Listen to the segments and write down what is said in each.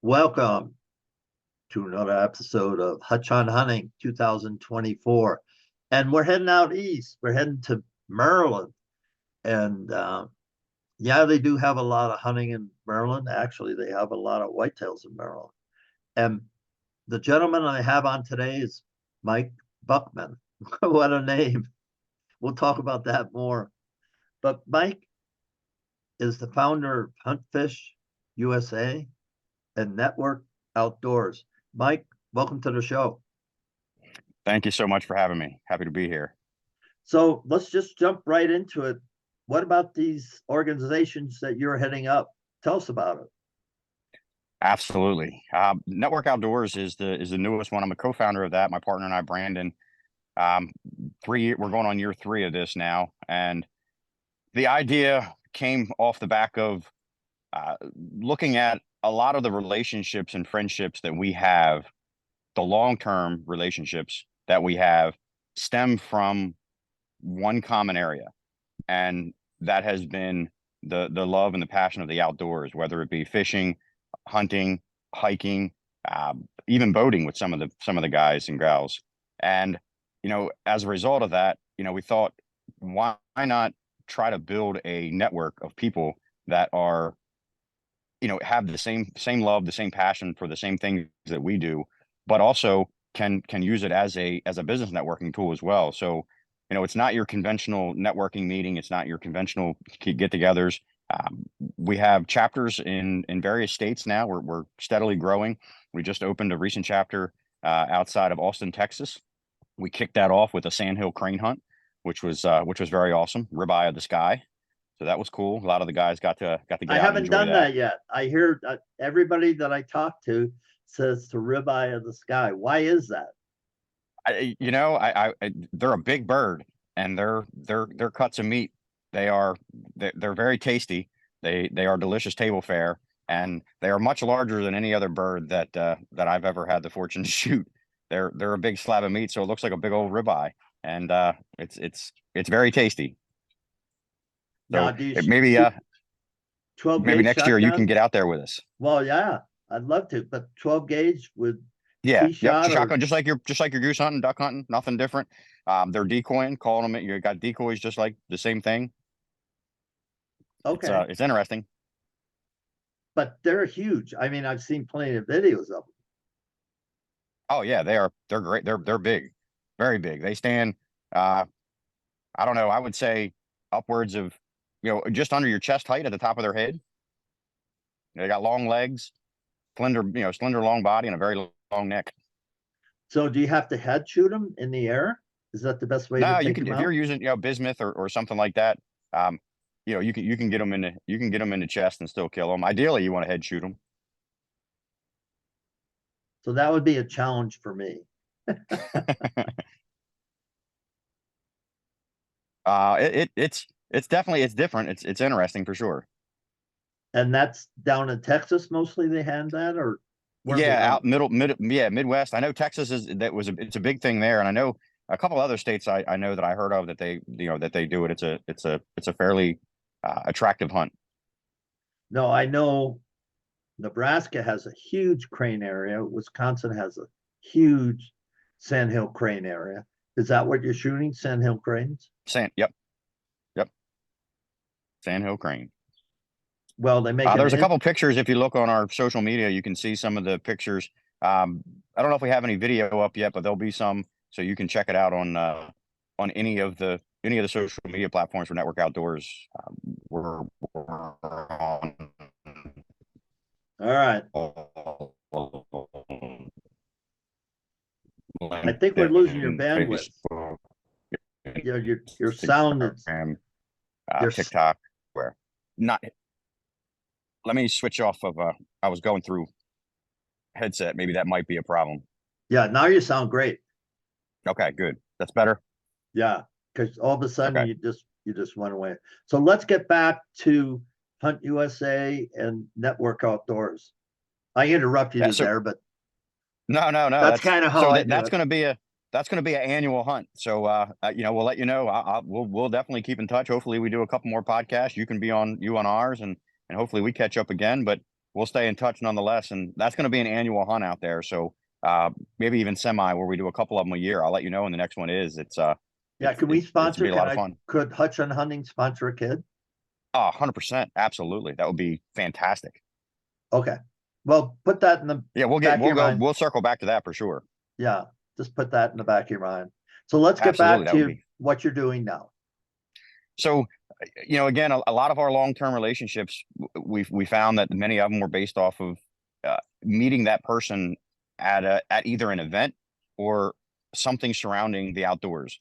Welcome to another episode of Hutch on Hunting 2024. And we're heading out east. We're heading to Maryland. And yeah, they do have a lot of hunting in Maryland. Actually, they have a lot of whitetails in Maryland. And the gentleman I have on today is Mike Buckman. What a name. We'll talk about that more. But Mike is the founder of Hunt Fish USA and Network Outdoors. Mike, welcome to the show. Thank you so much for having me. Happy to be here. So let's just jump right into it. What about these organizations that you're heading up? Tell us about it. Absolutely. Network Outdoors is the newest one. I'm a co-founder of that. My partner and I, Brandon, we're going on year 3 of this now, and the idea came off the back of looking at a lot of the relationships and friendships that we have, the long-term relationships that we have, stem from one common area, and that has been the love and the passion of the outdoors, whether it be fishing, hunting, hiking, even boating with some of the guys and gals. And as a result of that, we thought, why not try to build a network of people that are, have the same love, the same passion for the same things that we do, but also can use it as a business networking tool as well. So it's not your conventional networking meeting. It's not your conventional get-togethers. We have chapters in various states now. We're steadily growing. We just opened a recent chapter outside of Austin, Texas. We kicked that off with a sandhill crane hunt, which was very awesome. Ribeye of the sky. So that was cool. A lot of the guys got to get I out and haven't enjoy done that. that yet. I hear everybody that I talk to says to ribeye of the sky. Why is that? They're a big bird, and their cuts of meat, they're very tasty. They are delicious table fare, and they are much larger than any other bird that I've ever had the fortune to shoot. They're a big slab of meat, so it looks like a big old ribeye, and it's very tasty. Now, So do you maybe shoot 12 maybe gauge next year you can shotgun? get out there with us. Well, yeah, I'd love to, but 12 gauge with Yeah, T yep. shot or Shotgun, just like your goose hunting, duck hunting, nothing different. They're decoying, calling them. You got decoys, just like the same thing. okay, It's interesting. but they're huge. I mean, I've seen plenty of videos of them. Oh yeah, they're great. They're big, very big. They stand, uh, I don't know, I would say upwards of, just under your chest height at the top of their head. They got long legs, slender long body, and a very long neck. So do you have to head shoot them in the air? Is that the best way to No, you take can, them if you're out? using, bismuth or something like that. Um, you can get them in the chest and still kill them. Ideally, you want to head shoot them. So that would be a challenge for me. It's different. It's interesting for sure. And that's down in Texas mostly they hand that, or where they Yeah, hunt out them? yeah, Midwest. I know Texas it's a big thing there, and I know a couple other states I know that I heard of that they do it. It's a fairly attractive hunt. No, I know Nebraska has a huge crane area. Wisconsin has a huge sandhill crane area. Is that what you're shooting? Sandhill cranes? Yep, sandhill crane. Well, they make There's a couple pictures. If you look on our social media, you can see some of the pictures. I don't know if we have any video up yet, but there'll be some, so you can check it out on any of the social media platforms for Network Outdoors. We're on All right. I think we're losing your LinkedIn, bandwidth. Facebook, Your sound is Instagram, your TikTok. Where not? Let me switch off of. I was going through headset. Maybe that might be a problem. yeah, now you sound great. Okay, good. That's better. Yeah, because all of a sudden Okay. you just went away. So let's get back to Hunt USA and Network Outdoors. I interrupted Yeah. you So there, but no. that's kind of how I do That's it. going to be an annual hunt. So we'll let you know. We'll definitely keep in touch. Hopefully, we do a couple more podcasts. You on ours, and hopefully we catch up again. But we'll stay in touch nonetheless. And that's going to be an annual hunt out there. So maybe even semi where we do a couple of them a year. I'll let you know when the next one is. Yeah, can we It's gonna sponsor? be a Can lot of I? fun. Could Hutch on Hunting sponsor a kid? 100%. Absolutely. That would be fantastic. Okay. Well, put that in the Yeah, back of your mind. we'll circle back to that for sure. Yeah, just put that in the back of your mind. So let's get Absolutely. back That would to be. what you're doing now. So, again, a lot of our long-term relationships, we found that many of them were based off of meeting that person at either an event or something surrounding the outdoors.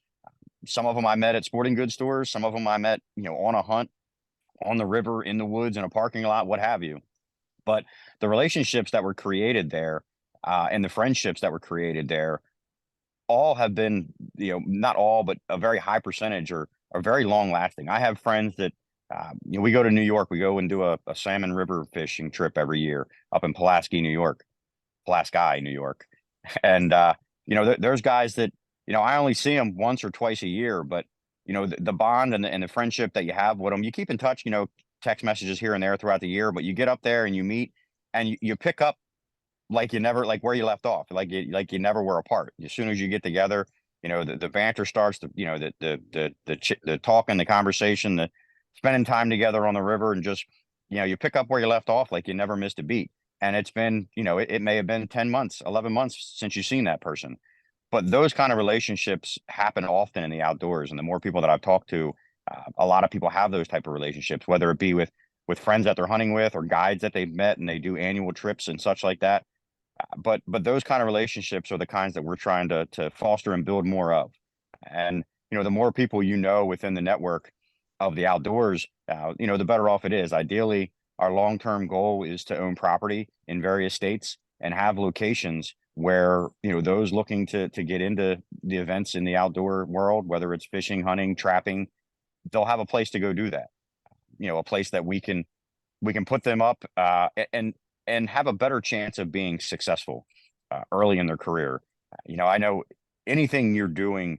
Some of them I met at sporting goods stores. Some of them I met, on a hunt, on the river, in the woods, in a parking lot, what have you. But the relationships that were created there, and the friendships that were created there, all have been, not all, but a very high percentage are very long lasting. I have friends that, we go to New York, we go and do a salmon river fishing trip every year up in Pulaski, New York, Pulaski, New York. And, there's guys that, I only see them once or twice a year, but, the bond and the friendship that you have with them, you keep in touch, text messages here and there throughout the year, but you get up there and you meet and you pick up like you never, like where you left off, like you never were apart. As soon as you get together, the banter starts, the talking, the conversation, the spending time together on the river, and just, you pick up where you left off like you never missed a beat. And it's been, it may have been 10 months, 11 months since you've seen that person. But those kind of relationships happen often in the outdoors. And the more people that I've talked to, a lot of people have those type of relationships, whether it be with friends that they're hunting with or guides that they've met and they do annual trips and such like that. But those kind of relationships are the kinds that we're trying to foster and build more of. And the more people within the network of the outdoors, the better off it is. Ideally, our long-term goal is to own property in various states and have locations where those looking to get into the events in the outdoor world, whether it's fishing, hunting, trapping, they'll have a place to go do that. A place that we can put them up, and have a better chance of being successful early in their career. I know anything you're doing,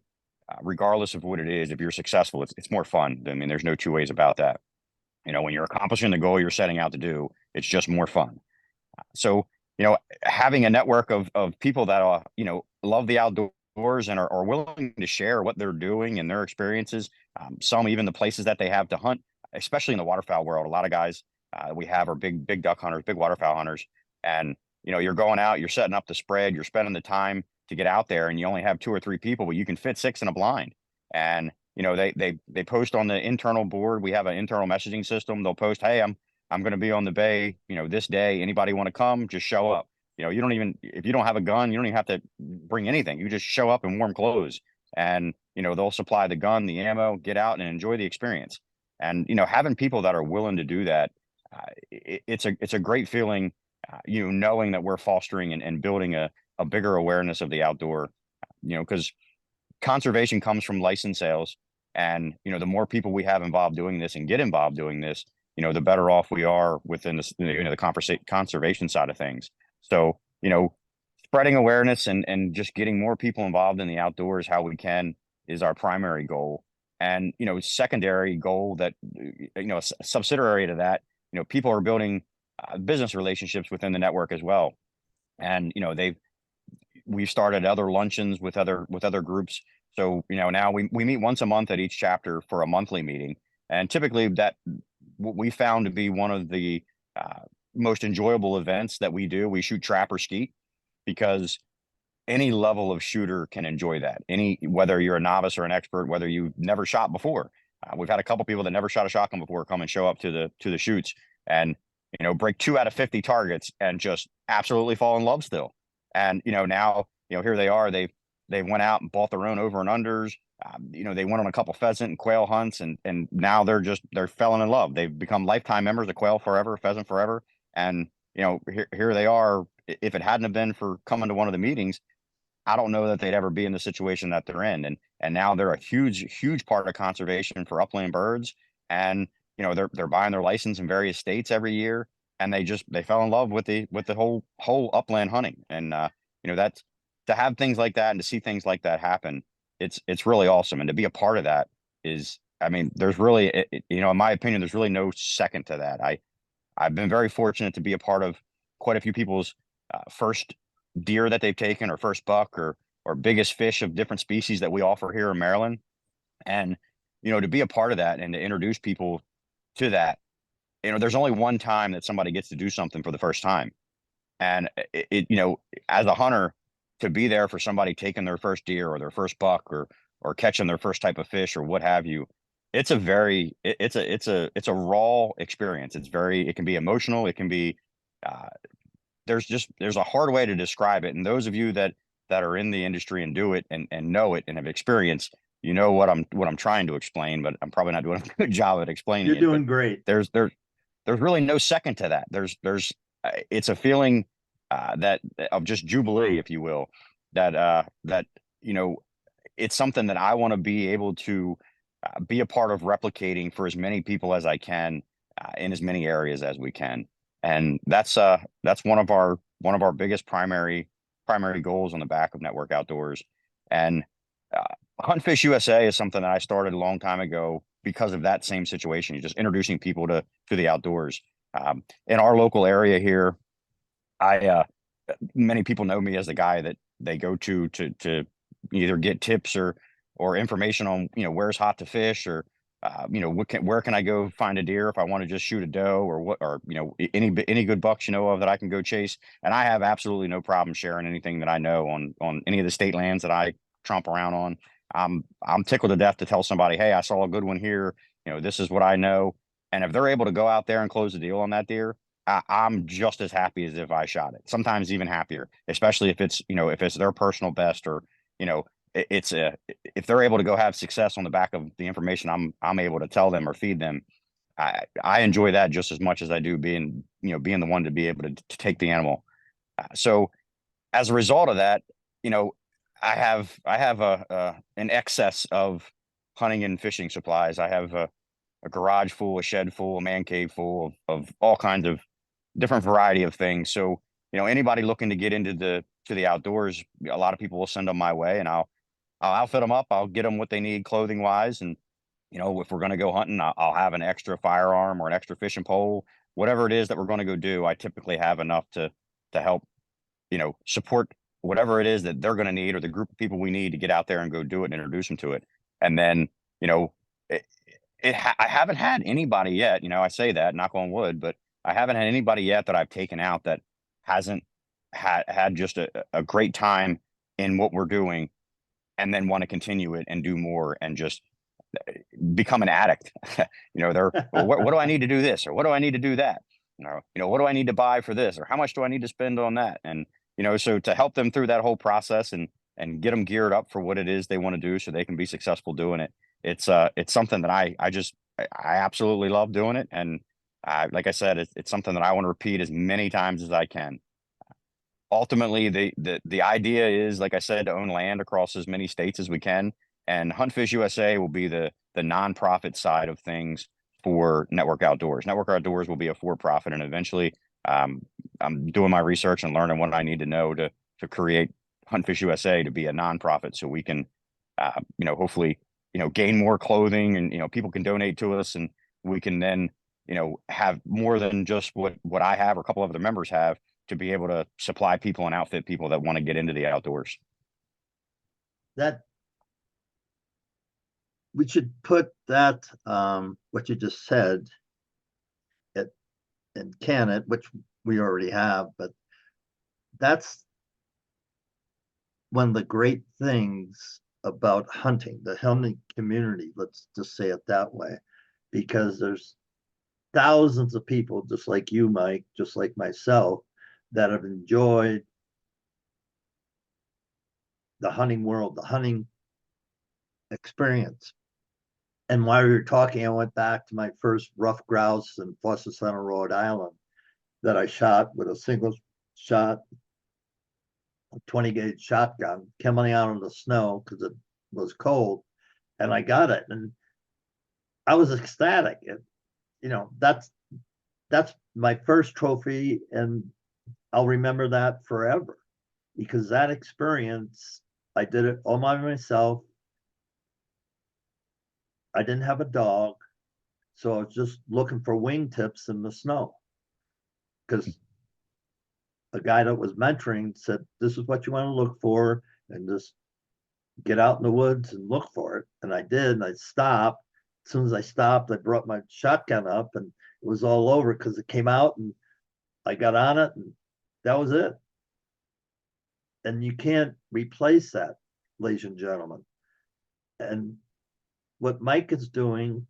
regardless of what it is, if you're successful, it's more fun. I mean, there's no two ways about that. When you're accomplishing the goal you're setting out to do, it's just more fun. So, having a network of people that love the outdoors and are willing to share what they're doing and their experiences, some even the places that they have to hunt, especially in the waterfowl world. A lot of guys we have are big duck hunters, big waterfowl hunters, and you're going out, you're setting up the spread, you're spending the time to get out there, and you only have two or three people, but you can fit six in a blind. And they post on the internal board. We have an internal messaging system. They'll post, "Hey, I'm going to be on the bay, this day. Anybody want to come? Just show up." You don't even, if you don't have a gun, you don't even have to bring anything. You just show up in warm clothes, and they'll supply the gun, the ammo, get out and enjoy the experience. And having people that are willing to do that, it's a great feeling, knowing that we're fostering and building a bigger awareness of the outdoor, because conservation comes from license sales. And, the more people we have involved doing this and get involved doing this, the better off we are within this, the conservation side of things. So, spreading awareness and just getting more people involved in the outdoors how we can is our primary goal. And, secondary goal that, subsidiary to that, people are building business relationships within the network as well. And, we've started other luncheons with other groups. So, now we meet once a month at each chapter for a monthly meeting. And typically that what we found to be one of the most enjoyable events that we do. We shoot trap or skeet because any level of shooter can enjoy that. Whether you're a novice or an expert, whether you've never shot before. We've had a couple people that never shot a shotgun before come and show up to the shoots and break 2 out of 50 targets and just absolutely fall in love still. And now here they are. They went out and bought their own over and unders. They went on a couple pheasant and quail hunts, and now they're falling in love. They've become lifetime members of Quail Forever, Pheasant Forever, and here they are. If it hadn't have been for coming to one of the meetings, I don't know that they'd ever be in the situation that they're in. And now they're a huge part of conservation for upland birds. And they're buying their license in various states every year, and they fell in love with the whole upland hunting. And that's, to have things like that and to see things like that happen, it's really awesome. And to be a part of that is, I mean, there's really, in my opinion, there's really no second to that. I've been very fortunate to be a part of quite a few people's first deer that they've taken, or first buck, or biggest fish of different species that we offer here in Maryland. And to be a part of that and to introduce people to that, there's only one time that somebody gets to do something for the first time. And as a hunter, to be there for somebody taking their first deer or their first buck, or catching their first type of fish or what have you, it's a raw experience. It can be emotional. It can be, uh, there's a hard way to describe it. And those of you that are in the industry and do it and know it and have experienced, what I'm trying to explain, but I'm probably not doing a good job at explaining You're it. But doing great. there's really no second to that. It's a feeling that of just jubilee, if you will, that you know it's something that I want to be able to be a part of replicating for as many people as I can, in as many areas as we can. And that's one of our biggest primary goals on the back of Network Outdoors. And uh, Hunt Fish USA is something that I started a long time ago because of that same situation. You're just introducing people to the outdoors. In our local area here, I many people know me as the guy that they go to either get tips or information on where's hot to fish, or where can I go find a deer if I want to just shoot a doe, or what, or any good bucks of that I can go chase. And I have absolutely no problem sharing anything that I know on any of the state lands that I tromp around on. I'm tickled to death to tell somebody, hey, I saw a good one here. This is what I know. And if they're able to go out there and close the deal on that deer, I'm just as happy as if I shot it. Sometimes even happier, especially if it's their personal best, or it's a if they're able to go have success on the back of the information I'm able to tell them or feed them. I enjoy that just as much as I do being the one to be able to take the animal. So as a result of that, you know, I have an excess of hunting and fishing supplies. I have a garage full, a shed full, a man cave full of all kinds of different variety of things. So, anybody looking to get into the outdoors, a lot of people will send them my way, and I'll outfit them up. I'll get them what they need clothing wise, and if we're going to go hunting, I'll have an extra firearm or an extra fishing pole, whatever it is that we're going to go do. I typically have enough to help support whatever it is that they're going to need, or the group of people we need to get out there and go do it and introduce them to it. And then, you know, it, I haven't had anybody yet, I say that, knock on wood, but I haven't had anybody yet that I've taken out that hasn't had just a great time in what we're doing, and then want to continue it and do more and just become an addict. They're, well, what do I need to do this, or what do I need to do that? What do I need to buy for this, or how much do I need to spend on that? And so to help them through that whole process and get them geared up for what it is they want to do so they can be successful doing it. It's something that I absolutely love doing it. And like I said, it's something that I want to repeat as many times as I can. Ultimately, the idea is, like I said, to own land across as many states as we can. And Hunt Fish USA will be the nonprofit side of things for Network Outdoors. Network Outdoors will be a for-profit, and eventually, I'm doing my research and learning what I need to know to create Hunt Fish USA to be a nonprofit, so we can, hopefully, gain more clothing, and people can donate to us, and we can then have more than just what I have or a couple of other members have, to be able to supply people and outfit people that want to get into the outdoors. That we should put that what you just said at and can it, which we already have, but that's one of the great things about hunting, the hunting community, let's just say it that way, because there's thousands of people just like you, Mike, just like myself, that have enjoyed the hunting world, the hunting experience. And while we were talking, I went back to my first rough grouse in Foster Center, Rhode Island, that I shot with a single shot, 20 gauge shotgun, coming out in the snow because it was cold, and I got it, and I was ecstatic. That's my first trophy, and I'll remember that forever, because that experience, I did it all by myself. I didn't have a dog, so I was just looking for wingtips in the snow. because a guy that was mentoring said, "This is what you want to look for, and just get out in the woods and look for it." And I did, and I stopped. As soon as I stopped, I brought my shotgun up, and it was all over because it came out, and I got on it, and that was it. And you can't replace that, ladies and gentlemen. And what Mike is doing,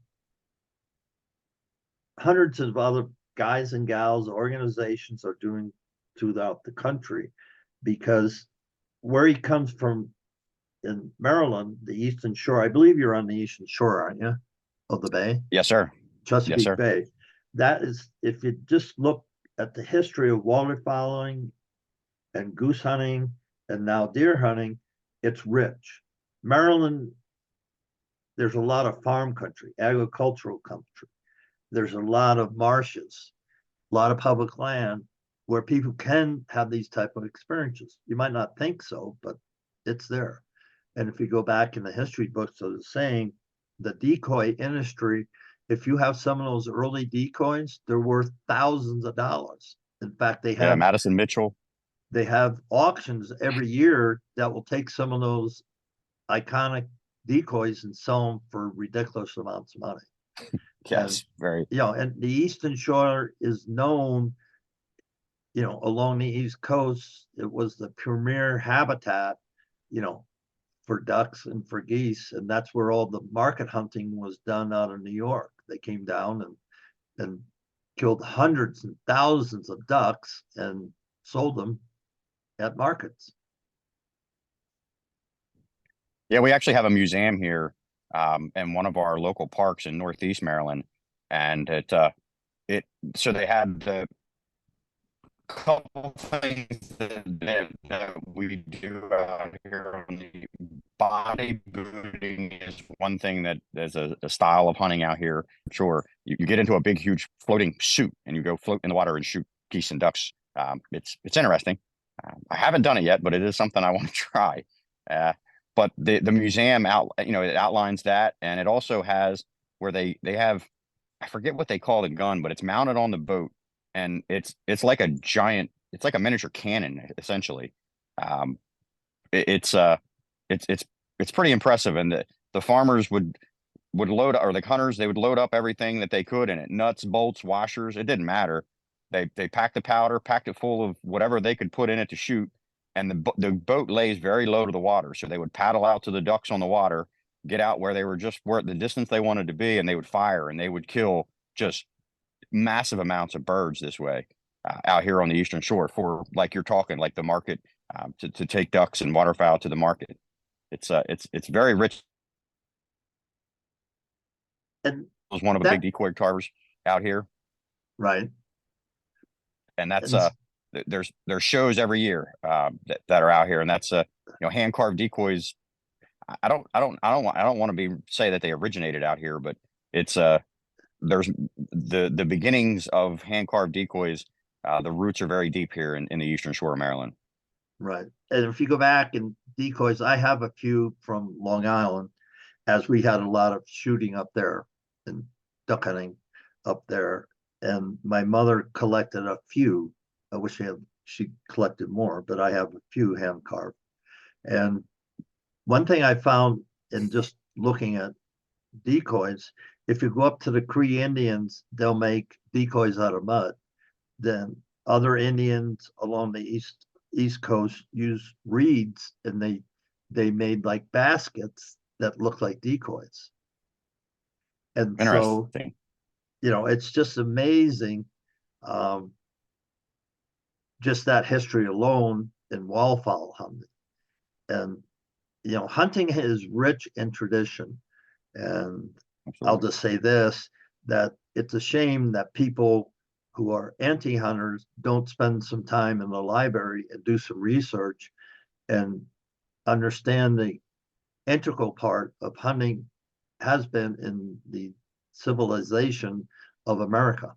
hundreds of other guys and gals, organizations are doing throughout the country, because where he comes from in Maryland, the Eastern Shore, I believe you're on the Eastern Shore, aren't you, of the Bay? Yes, sir. Yes, Chesapeake sir. Bay. That is, if you just look at the history of waterfowling and goose hunting and now deer hunting, it's rich. Maryland, there's a lot of farm country, agricultural country. There's a lot of marshes, a lot of public land where people can have these type of experiences. You might not think so, but it's there. And if you go back in the history books of the saying, the decoy industry, if you have some of those early decoys, they're worth thousands of dollars. In fact, Yeah, Madison Mitchell. they have auctions every year that will take some of those iconic decoys and sell them for ridiculous amounts of money. And Yes, very. and the Eastern Shore is known, along the East Coast. It was the premier habitat, you know, for ducks and for geese, and that's where all the market hunting was done out of New York. They came down and killed hundreds and thousands of ducks and sold them at markets. Yeah, we actually have a museum here in one of our local parks in Northeast Maryland, and it so they had the couple things that we do out here on the bodybuilding is one thing that there's a style of hunting out here. Sure, you get into a big, huge floating chute and you go float in the water and shoot geese and ducks. It's interesting. I haven't done it yet, but it is something I want to try. Uh, but the museum it outlines that, and it also has where they have, I forget what they call the gun, but it's mounted on the boat, and it's like a giant, it's like a miniature cannon essentially. Um, it, it's uh it's pretty impressive, and the farmers would load, or the hunters, they would load up everything that they could in it, nuts, bolts, washers, it didn't matter. They packed the powder, packed it full of whatever they could put in it to shoot, and the boat lays very low to the water, so they would paddle out to the ducks on the water, get out where they were, just where the distance they wanted to be, and they would fire, and they would kill just massive amounts of birds this way out here on the Eastern Shore for, like you're talking, like the market, to take ducks and waterfowl to the market. It's very rich. And It was one of the big that, decoy carvers out here, right. and that's And there's shows every year that are out here, and that's hand carved decoys. I don't want to be say that they originated out here, but it's there's the beginnings of hand carved decoys. The roots are very deep here in the Eastern Shore of Maryland. right. And if you go back in decoys, I have a few from Long Island, as we had a lot of shooting up there and duck hunting up there. And my mother collected a few. I wish she collected more, but I have a few hand carved. And one thing I found in just looking at decoys, if you go up to the Cree Indians, they'll make decoys out of mud. Then other Indians along the East Coast use reeds, and they made like baskets that look like decoys. And so, Interesting. it's just amazing, um, just that history alone in wildfowl hunting. And hunting is rich in tradition. And I'll Absolutely. just say this, that it's a shame that people who are anti-hunters don't spend some time in the library and do some research and understand the integral part of hunting has been in the civilization of America.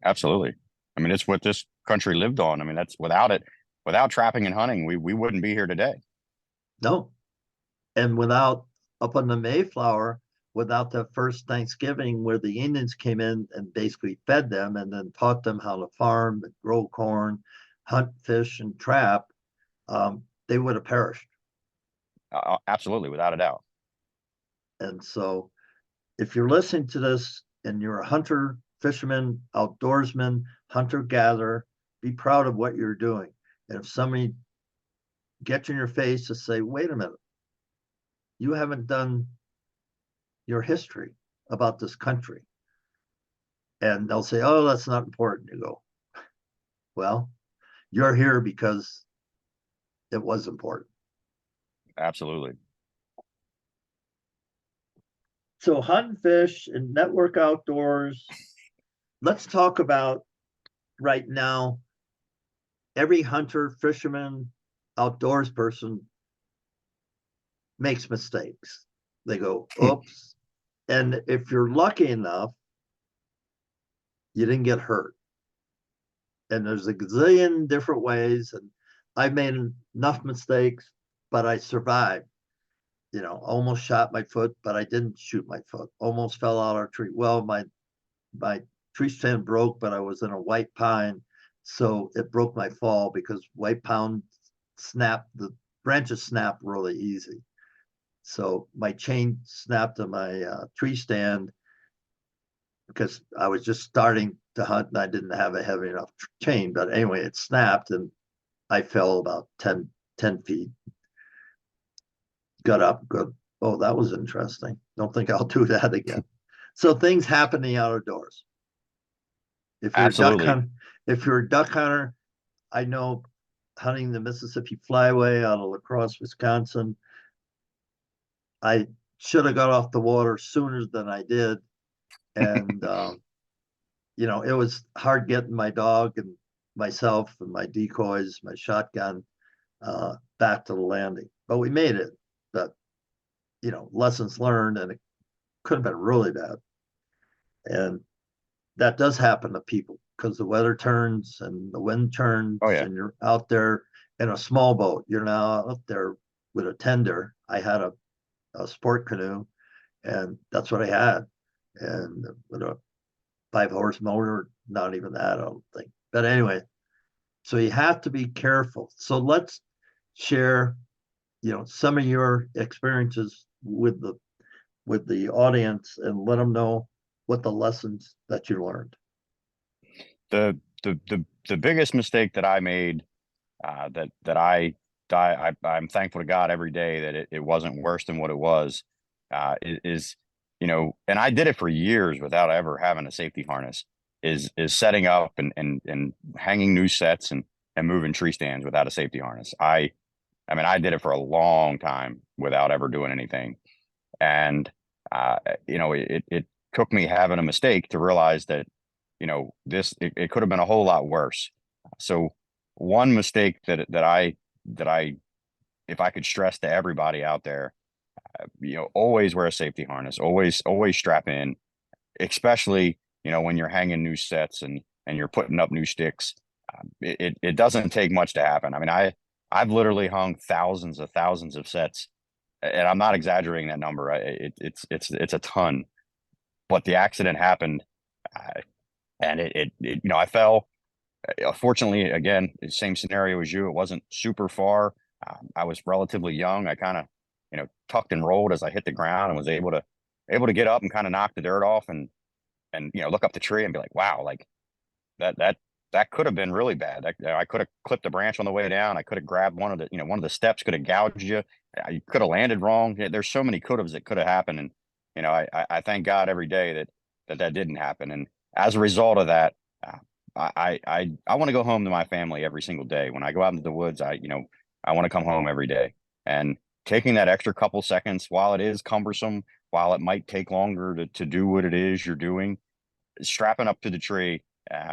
Absolutely. I mean, it's what this country lived on. I mean, that's without it, without trapping and hunting, we wouldn't be here today. No. And without, up on the Mayflower, without the first Thanksgiving where the Indians came in and basically fed them and then taught them how to farm, and grow corn, hunt, fish, and trap, they would have perished. Absolutely, without a doubt. And so if you're listening to this and you're a hunter, fisherman, outdoorsman, hunter gatherer, be proud of what you're doing. And if somebody gets in your face to say, wait a minute, you haven't done your history about this country. And they'll say, oh, that's not important. You go, well, you're here because it was important. Absolutely. So hunt and fish and network outdoors. Let's talk about right now. Every hunter, fisherman, outdoors person makes mistakes. They go, oops. And if you're lucky enough, you didn't get hurt. And there's a gazillion different ways. And I made enough mistakes, but I survived. You know, almost shot my foot, but I didn't shoot my foot. Almost fell out of a tree. Well, my tree stand broke, but I was in a white pine, so it broke my fall because white pine snapped, the branches snap really easy. So my chain snapped to my tree stand because I was just starting to hunt and I didn't have a heavy enough chain. But anyway, it snapped and I fell about 10 feet. Got up, good. Oh, that was interesting. Don't think I'll do that again. So things happen in the outdoors. If you're a duck Absolutely. hunter, if you're a duck hunter, I know hunting the Mississippi Flyway out of La Crosse, Wisconsin, I should have got off the water sooner than I did. And, you know, it was hard getting my dog and myself and my decoys, my shotgun back to the landing. But we made it. But, you know, lessons learned, and it could have been really bad. And that does happen to people because the weather turns and the wind turns Oh yeah. and you're out there in a small boat. You're now out there with a tender. I had a sport canoe and that's what I had. And with a 5 horse motor, not even that, I don't think. But anyway, so you have to be careful. So let's share, you know, some of your experiences with the audience and let them know what the lessons that you learned. The biggest mistake that I made, I'm thankful to God every day that it wasn't worse than what it was, is, you know, and I did it for years without ever having a safety harness, is setting up and hanging new sets and moving tree stands without a safety harness. I mean, I did it for a long time without ever doing anything. And, uh, you know, it took me having a mistake to realize that, you know, it could have been a whole lot worse. So one mistake that I, if I could stress to everybody out there, you know, always wear a safety harness, always strap in, especially, you know, when you're hanging new sets and you're putting up new sticks. It doesn't take much to happen. I mean, I've literally hung thousands of sets, and I'm not exaggerating that number. It's a ton. But the accident happened, uh, and you know, I fell. Fortunately, again, same scenario as you. It wasn't super far. I was relatively young. I kind of, you know, tucked and rolled as I hit the ground and was able to get up and kind of knock the dirt off and you know, look up the tree and be like, wow, like that that that could have been really bad. I could have clipped a branch on the way down. I could have grabbed one of the, you know, one of the steps, could have gouged you. I could have landed wrong. There's so many could haves that could have happened, and you know, I thank God every day that didn't happen. And as a result of that, uh, I want to go home to my family every single day. When I go out into the woods, you know, I want to come home every day. And taking that extra couple seconds, while it is cumbersome, while it might take longer to do what it is you're doing, strapping up to the tree,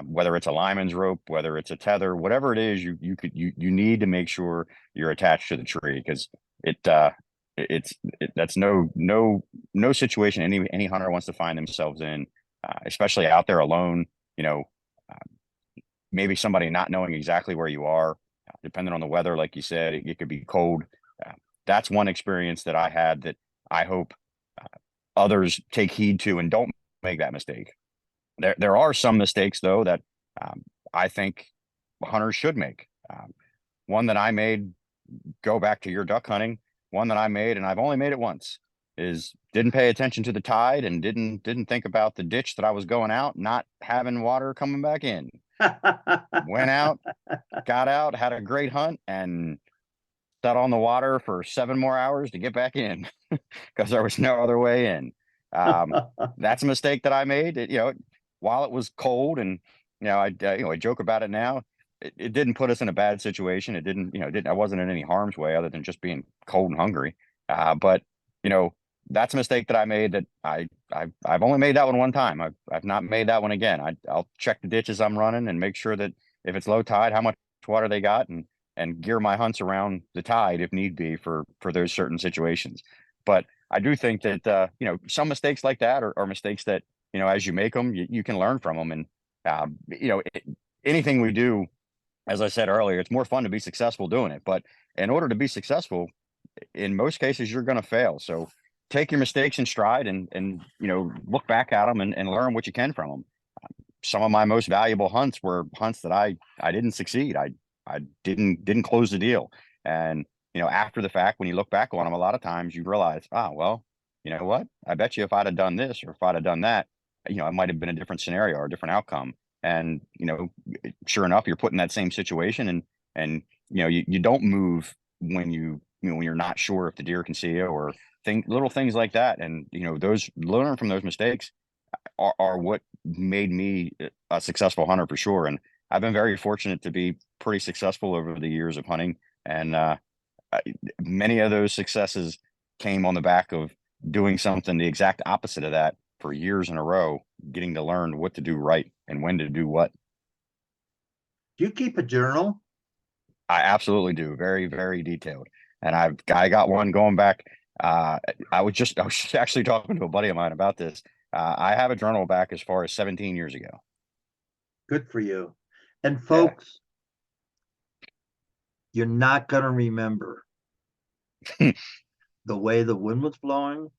whether it's a lineman's rope, whether it's a tether, whatever it is, you need to make sure you're attached to the tree, because it that's no situation any hunter wants to find themselves in, especially out there alone. You know, uh, maybe somebody not knowing exactly where you are, depending on the weather, like you said, it could be cold. Uh, that's one experience that I had that I hope others take heed to and don't make that mistake. There are some mistakes though that um, I think hunters should make. One that I made, go back to your duck hunting, one that I made, and I've only made it once, is didn't pay attention to the tide and didn't think about the ditch that I was going out, not having water coming back in. Went out, got out, had a great hunt, and sat on the water for 7 more hours to get back in because there was no other way in. Um, that's a mistake that I made. While it was cold, and I joke about it now. It didn't put us in a bad situation. It didn't, I wasn't in any harm's way other than just being cold and hungry. But you know, that's a mistake that I made. That I've only made that one time. I've not made that one again. I'll check the ditches I'm running and make sure that if it's low tide, how much water they got, and gear my hunts around the tide if need be for those certain situations. But I do think that some mistakes like that are mistakes that as you make them, you can learn from them. And anything we do, as I said earlier, it's more fun to be successful doing it. But in order to be successful, in most cases, you're going to fail. So take your mistakes in stride and look back at them and learn what you can from them. Some of my most valuable hunts were hunts that I didn't succeed. I didn't close the deal. And after the fact, when you look back on them, a lot of times you realize, well, you know what? I bet you if I'd have done this or if I'd have done that, it might have been a different scenario or a different outcome. And sure enough, you're put in that same situation, and you don't move when you're not sure if the deer can see you or little things like that. And those learning from those mistakes are what made me a successful hunter for sure. And I've been very fortunate to be pretty successful over the years of hunting. And many of those successes came on the back of doing something the exact opposite of that for years in a row, getting to learn what to do right and when to do what. Do you keep a journal? I absolutely do. Very, very detailed. And I got one going back. I was just actually talking to a buddy of mine about this. I have a journal back as far as 17 years ago. Good for you. And Yeah. folks, you're not going to remember the way the wind was blowing,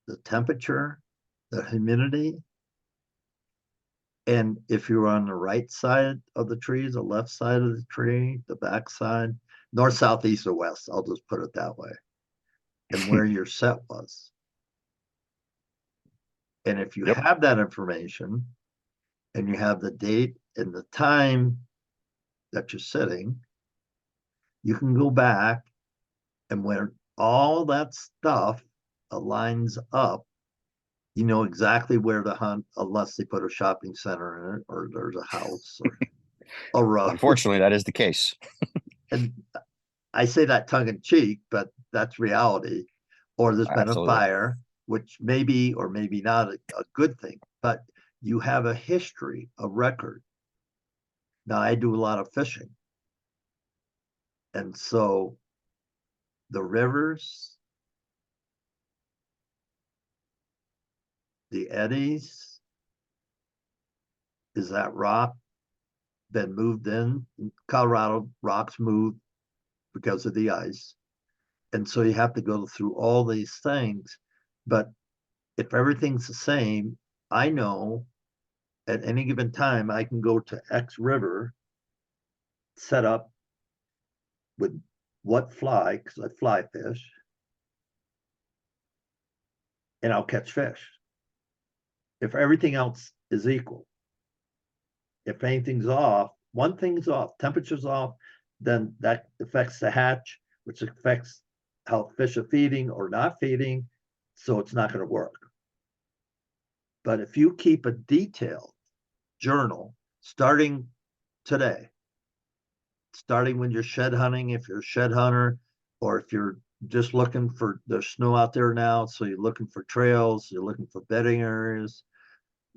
the temperature, the humidity. And if you're on the right side of the tree, the left side of the tree, the back side, north, south, east, or west, I'll just put it that way, and where your set was. And if you Yep. have that information and you have the date and the time that you're sitting, you can go back and when all that stuff aligns up, you know exactly where to hunt, unless they put a shopping center in it or there's a house or a road. Unfortunately, that is the case. And I say that tongue in cheek, but that's reality. Or there's been a Absolutely. fire, which may be or maybe not a good thing, but you have a history, a record. Now, I do a lot of fishing. And so the rivers, the eddies, is that rock been moved in? Colorado, rocks move because of the ice. And so you have to go through all these things. But if everything's the same, I know at any given time I can go to X river, set up with what fly, because I fly fish, and I'll catch fish. If everything else is equal, if anything's off, one thing's off, temperature's off, then that affects the hatch, which affects how fish are feeding or not feeding. So it's not going to work. But if you keep a detailed journal starting today, starting when you're shed hunting, if you're a shed hunter, or if you're just looking for there's snow out there now, so you're looking for trails, you're looking for bedding areas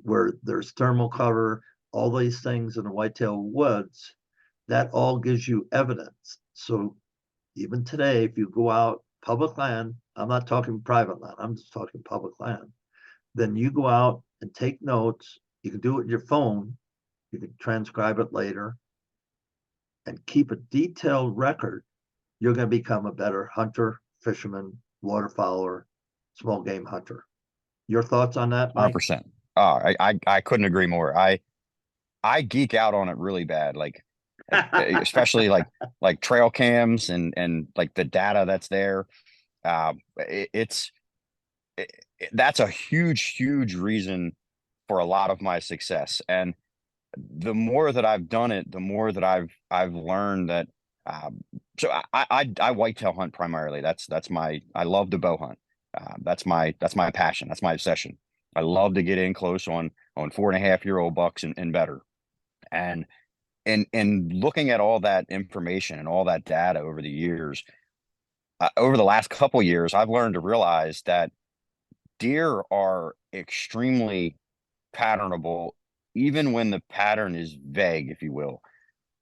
where there's thermal cover, all these things in the whitetail woods, that all gives you evidence. So even today, if you go out public land, I'm not talking private land, I'm just talking public land, then you go out and take notes. You can do it in your phone, you can transcribe it later and keep a detailed record. You're going to become a better hunter, fisherman, waterfowler, small game hunter. Your thoughts on that, Mike? 100%. I couldn't agree more. I geek out on it really bad. Especially like trail cams and like the data that's there. It's that's a huge reason for a lot of my success. And the more that I've done it, the more that I've learned that. So I whitetail hunt primarily. That's my I love to bow hunt. That's my passion. That's my obsession. I love to get in close on 4.5-year-old bucks and better. And looking at all that information and all that data over the years, over the last couple years, I've learned to realize that deer are extremely patternable, even when the pattern is vague, if you will.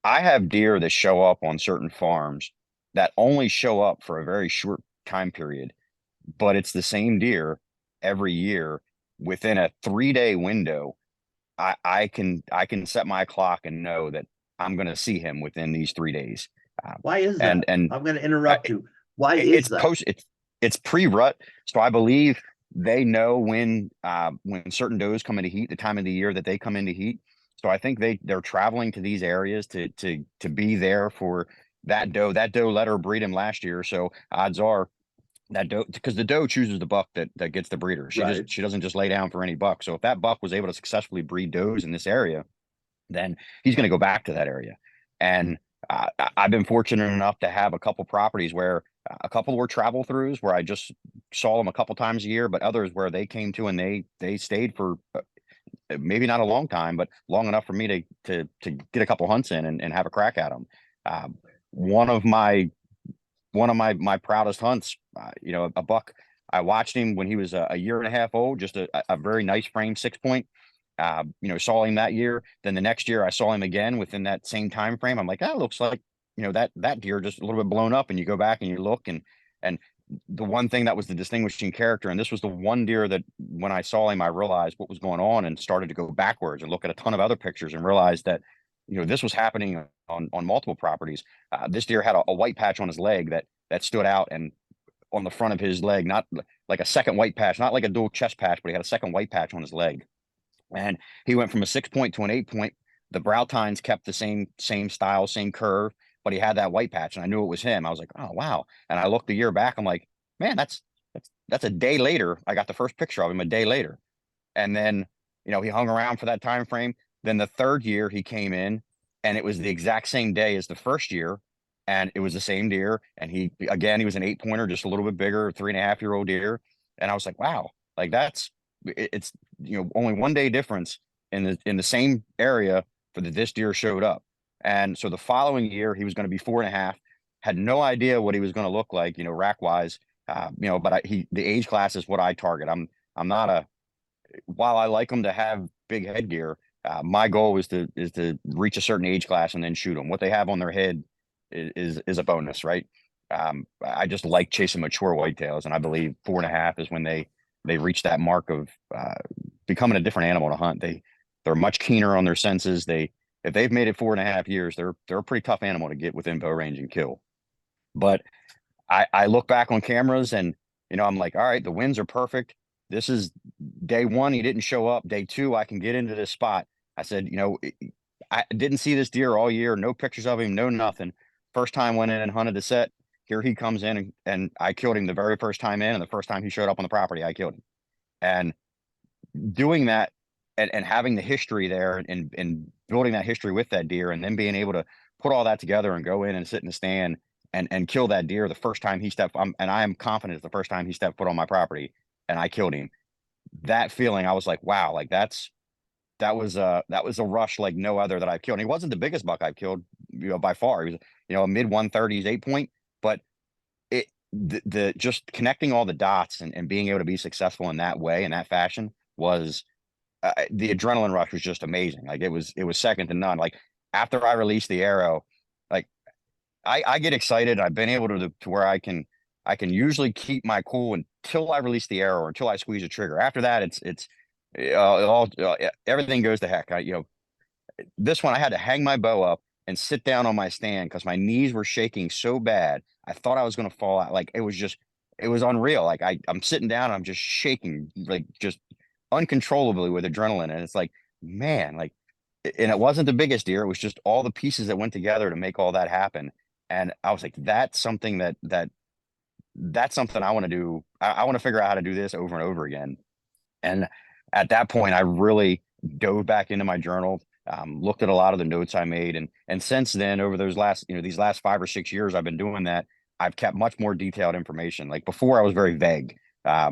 I have deer that show up on certain farms that only show up for a very short time period, but it's the same deer every year within a 3-day window. I can set my clock and know that I'm going to see him within these 3 days. Why is And that? and I'm going to uh, interrupt you. Why it's is that? post it's pre-rut, so I believe they know when certain does come into heat, the time of the year that they come into heat. So I think they're traveling to these areas to be there for that doe. That doe let her breed him last year, so odds are that doe, because the doe chooses the buck that gets the breeder. Right. She doesn't just lay down for any buck. So if that buck was able to successfully breed does in this area, then he's going to go back to that area. And I've been fortunate enough to have a couple properties where a couple were travel throughs where I just saw them a couple times a year, but others where they came to and they stayed for maybe not a long time, but long enough for me to get a couple hunts in and have a crack at them. One of my proudest hunts, a buck. I watched him when he was a year and a half old, just a very nice frame 6 point. Saw him that year. Then the next year I saw him again within that same time frame. I'm like, that looks like, that deer just a little bit blown up. And you go back and you look and the one thing that was the distinguishing character, and this was the one deer that when I saw him, I realized what was going on and started to go backwards and look at a ton of other pictures and realized that, this was happening on multiple properties. This deer had a white patch on his leg that stood out and on the front of his leg, not like a second white patch, not like a dual chest patch, but he had a second white patch on his leg. And he went from a 6 point to an 8 point. The brow tines kept the same style, same curve, but he had that white patch, and I knew it was him. I was like, oh wow. And I looked the year back. I'm like, man, that's a day later. I got the first picture of him a day later. And then, he hung around for that time frame. Then the third year he came in, and it was the exact same day as the first year, and it was the same deer. And he was an 8 pointer, just a little bit bigger, 3.5-year-old deer. And I was like, wow, like it's only one day difference in the same area for this deer showed up. And so the following year he was going to be 4.5. Had no idea what he was going to look like, rack wise. But the age class is what I target. I'm not a while I like them to have big headgear, my goal is to reach a certain age class and then shoot them. What they have on their head is a bonus, right? I just like chasing mature whitetails, and I believe 4.5 is when they reach that mark of becoming a different animal to hunt. They're much keener on their senses. If they've made it 4.5 years, they're a pretty tough animal to get within bow range and kill. But I look back on cameras and I'm like, all right, the winds are perfect. This is day one. He didn't show up. Day two, I can get into this spot. I said, I didn't see this deer all year. No pictures of him. No nothing. First time went in and hunted the set. Here he comes in and I killed him the very first time in, and the first time he showed up on the property, I killed him. And doing that and having the history there and building that history with that deer, and then being able to put all that together and go in and sit in the stand and kill that deer the first time he stepped. And I am confident the first time he stepped foot on my property and I killed him. That feeling, I was like, wow, like that was a rush like no other that I've killed. And he wasn't the biggest buck I've killed, by far. He was, a mid 130s 8 point, but the just connecting all the dots and being able to be successful in that way, in that fashion, was the adrenaline rush was just amazing. Like it was second to none. Like after I released the arrow, like I get excited. I've been able to where I can usually keep my cool until I release the arrow or until I squeeze the trigger. After that, it's everything goes to heck. This one I had to hang my bow up and sit down on my stand because my knees were shaking so bad. I thought I was going to fall out. Like it was just it was unreal. Like I'm sitting down and I'm just shaking, like just uncontrollably with adrenaline. And it's like, man, like, and it wasn't the biggest deer. It was just all the pieces that went together to make all that happen. And I was like, that's something that's something I want to do. I want to figure out how to do this over and over again. And at that point, I really dove back into my journal, looked at a lot of the notes I made, and since then, over those last, these last 5 or 6 years, I've been doing that. I've kept much more detailed information. Like before, I was very vague. I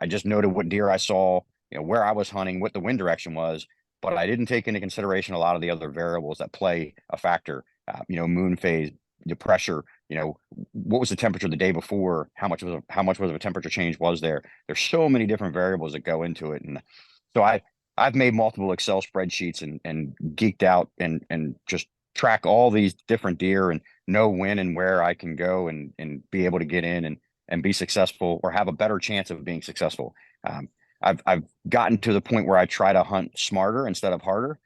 just noted what deer I saw, where I was hunting, what the wind direction was, but I didn't take into consideration a lot of the other variables that play a factor. Moon phase, the pressure, what was the temperature the day before? How much was a temperature change was there? There's so many different variables that go into it. And so I've made multiple Excel spreadsheets and geeked out and just track all these different deer and know when and where I can go and be able to get in and be successful or have a better chance of being successful. I've gotten to the point where I try to hunt smarter instead of harder.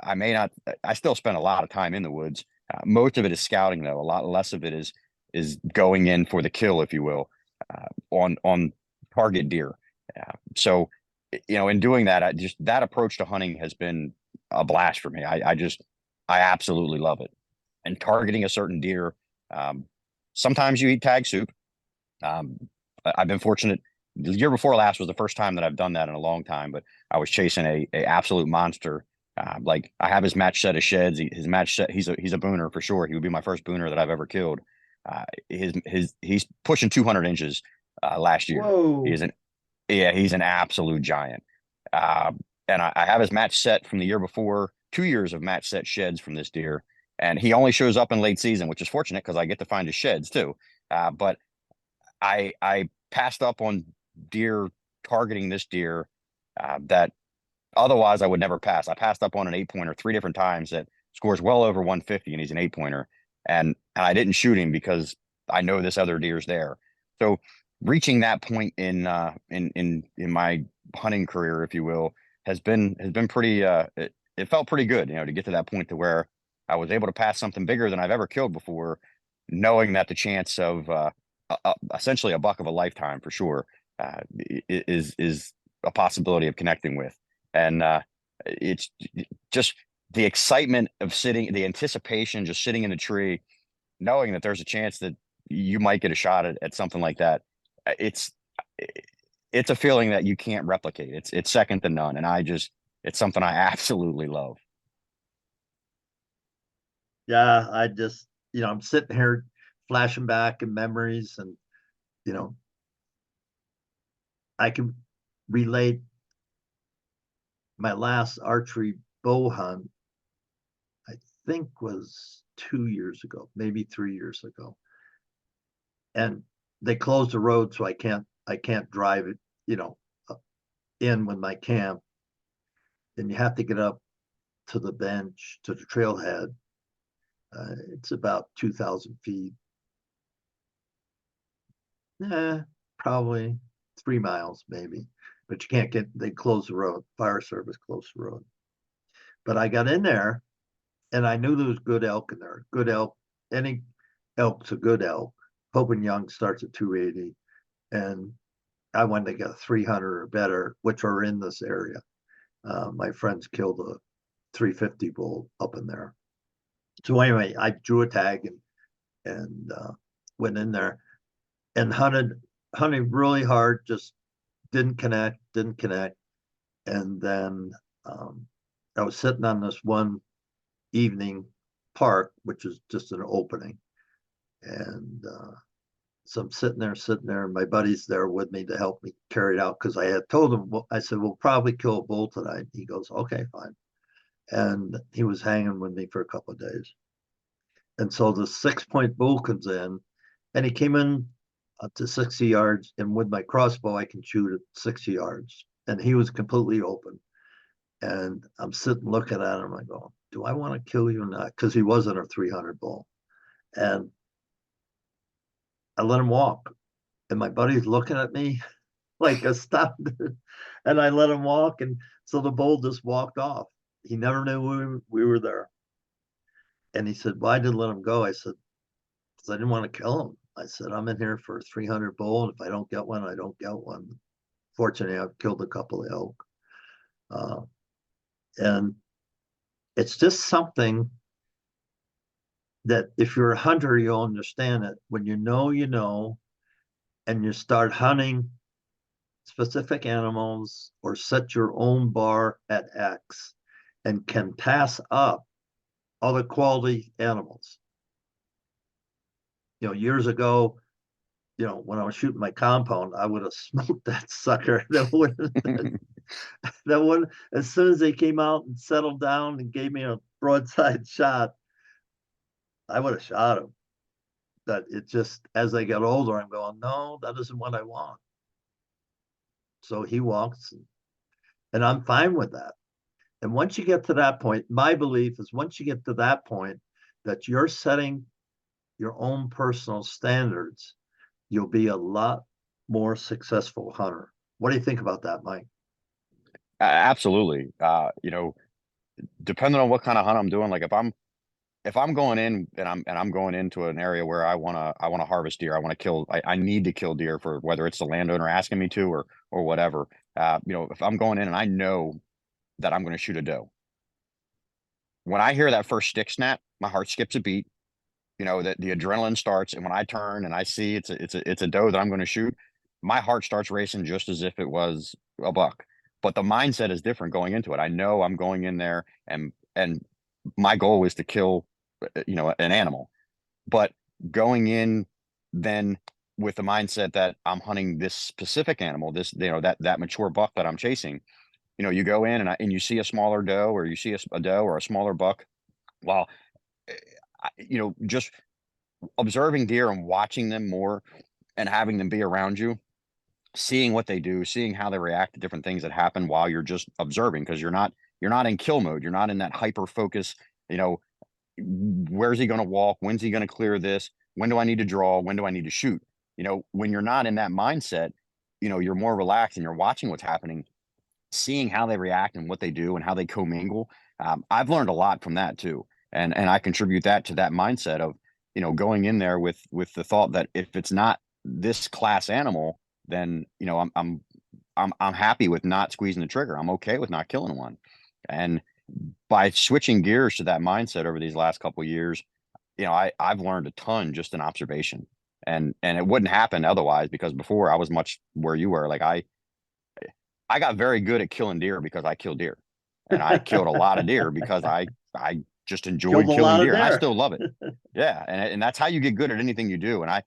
I may not. I still spend a lot of time in the woods. Most of it is scouting, though. A lot less of it is going in for the kill, if you will, on target deer. So, in doing that, that approach to hunting has been a blast for me. I absolutely love it. And targeting a certain deer, um, sometimes you eat tag soup. Um, I've been fortunate. The year before last was the first time that I've done that in a long time, but I was chasing a absolute monster. Like I have his match set of sheds. His match set. He's a booner for sure. He would be my first booner that I've ever killed. He's pushing 200 inches last year. He Whoa. is an Yeah, he's an absolute giant. Uh, and I have his match set from the year before, 2 years of match set sheds from this deer. And he only shows up in late season, which is fortunate because I get to find his sheds too. But I passed up on deer targeting this deer that otherwise I would never pass. I passed up on an 8 pointer 3 different times that scores well over 150, and he's an 8 pointer. And I didn't shoot him because I know this other deer's there. So reaching that point in my hunting career, if you will, has been pretty it felt pretty good, to get to that point to where I was able to pass something bigger than I've ever killed before, knowing that the chance of essentially a buck of a lifetime for sure is a possibility of connecting with. And it's just the excitement of sitting, the anticipation, just sitting in the tree, knowing that there's a chance that you might get a shot at something like that. It's it's a feeling that you can't replicate. It's second to none, and it's something I absolutely love. Yeah, I just, I'm sitting here flashing back in memories, and you know, I can relate my last archery bow hunt, I think was 2 years ago, maybe 3 years ago. And they closed the road, so I can't drive it, you know, in with my camp. And you have to get up to the bench, to the trailhead. It's about 2,000 feet. Probably 3 miles, maybe. But you can't get, they closed the road. Fire service closed the road. But I got in there and I knew there was good elk in there. Good elk, any elk's a good elk. Pope and Young starts at 280. And I wanted to get 300 or better, which are in this area. My friends killed a 350 bull up in there. So anyway, I drew a tag and went in there and hunted really hard, just didn't connect. And then I was sitting on this one evening park, which is just an opening. And so I'm sitting there, and my buddy's there with me to help me carry it out because I had told him, well, I said, we'll probably kill a bull tonight. He goes, okay, fine. And he was hanging with me for a couple of days. And so the 6 point bull comes in, and he came in up to 60 yards. And with my crossbow, I can shoot at 60 yards. And he was completely open. And I'm sitting looking at him. I go, do I want to kill you or not? Because he wasn't a 300 bull. And I let him walk. And my buddy's looking at me like astounded. And I let him walk. And so the bull just walked off. He never knew we were there. And he said, well, I didn't let him go. I said, because I didn't want to kill him. I said, I'm in here for 300 bull, and if I don't get one, I don't get one. Fortunately, I've killed a couple of elk. Uh, and it's just something that if you're a hunter, you'll understand it. When you know, and you start hunting specific animals or set your own bar at X and can pass up other quality animals. Years ago, when I was shooting my compound, I would have smoked that sucker. That one, as soon as they came out and settled down and gave me a broadside shot, I would have shot him. That it just, as I get older, I'm going, no, that isn't what I want. So he walks, and I'm fine with that. And once you get to that point, my belief is once you get to that point, that you're setting your own personal standards, you'll be a lot more successful hunter. What do you think about that, Mike? Absolutely. Depending on what kind of hunt I'm doing, like if I'm going in and I'm going into an area where I wanna harvest deer, I need to kill deer for whether it's the landowner asking me to or whatever. If I'm going in and I know that I'm going to shoot a doe, when I hear that first stick snap, my heart skips a beat. That the adrenaline starts, and when I turn and I see it's a doe that I'm going to shoot, my heart starts racing just as if it was a buck. But the mindset is different going into it. I know I'm going in there, and my goal is to kill an animal. But going in then with the mindset that I'm hunting this specific animal, this that mature buck that I'm chasing, you go in and you see a smaller doe, or you see a doe or a smaller buck. Well, just observing deer and watching them more and having them be around you, seeing what they do, seeing how they react to different things that happen while you're just observing, because you're not in kill mode. You're not in that hyper focus, you know, where's he going to walk? When's he going to clear this? When do I need to draw? When do I need to shoot? When you're not in that mindset, you're more relaxed and you're watching what's happening, seeing how they react and what they do and how they commingle. I've learned a lot from that too, and I contribute that to that mindset of going in there with the thought that if it's not this class animal, then I'm happy with not squeezing the trigger. I'm okay with not killing one. And by switching gears to that mindset over these last couple of years, I've learned a ton just in observation, and it wouldn't happen otherwise, because before I was much where you were. Like I got very good at killing deer because I kill deer, and I killed a lot of deer because I just Killed enjoyed a killing lot of deer, and I deer. still love it. Yeah, and that's how you get good at anything you do. And I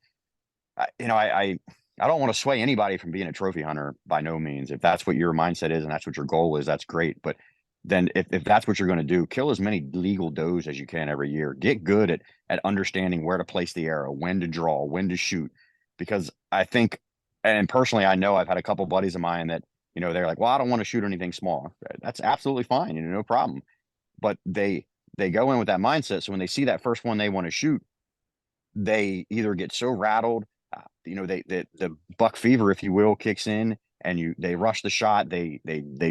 don't want to sway anybody from being a trophy hunter by no means. If that's what your mindset is and that's what your goal is, that's great. But then if that's what you're going to do, kill as many legal does as you can every year. Get good at understanding where to place the arrow, when to draw, when to shoot. Because I think, and personally, I know I've had a couple buddies of mine that, they're like, well, I don't want to shoot anything small. That's absolutely fine, no problem. But they go in with that mindset. So when they see that first one they want to shoot, they either get so rattled, the buck fever, if you will, kicks in, and they rush the shot. They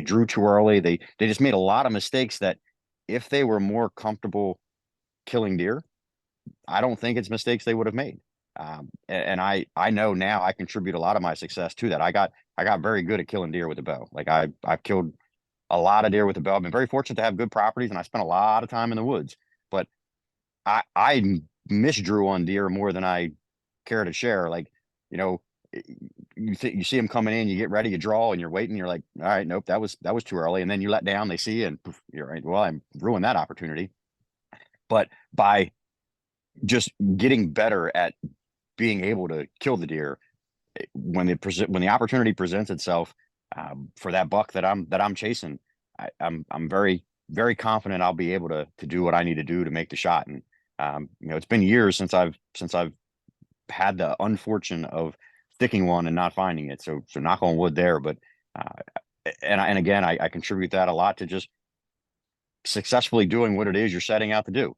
drew too early. They just made a lot of mistakes that if they were more comfortable killing deer, I don't think it's mistakes they would have made. And I know now I contribute a lot of my success to that. I got very good at killing deer with a bow. Like I've killed a lot of deer with a bow. I've been very fortunate to have good properties, and I spent a lot of time in the woods. But I misdrew on deer more than I care to share. Like, you know, you see them coming in, you get ready, you draw, and you're waiting. You're like, all right, nope, that was too early. And then you let down, they see you, and poof, you're right. Well, I ruined that opportunity. But by just getting better at being able to kill the deer when the opportunity presents itself, for that buck that I'm chasing, I'm very very confident I'll be able to do what I need to do to make the shot. And it's been years since I've had the unfortune of sticking one and not finding it. So knock on wood there. But and again, I contribute that a lot to just successfully doing what it is you're setting out to do.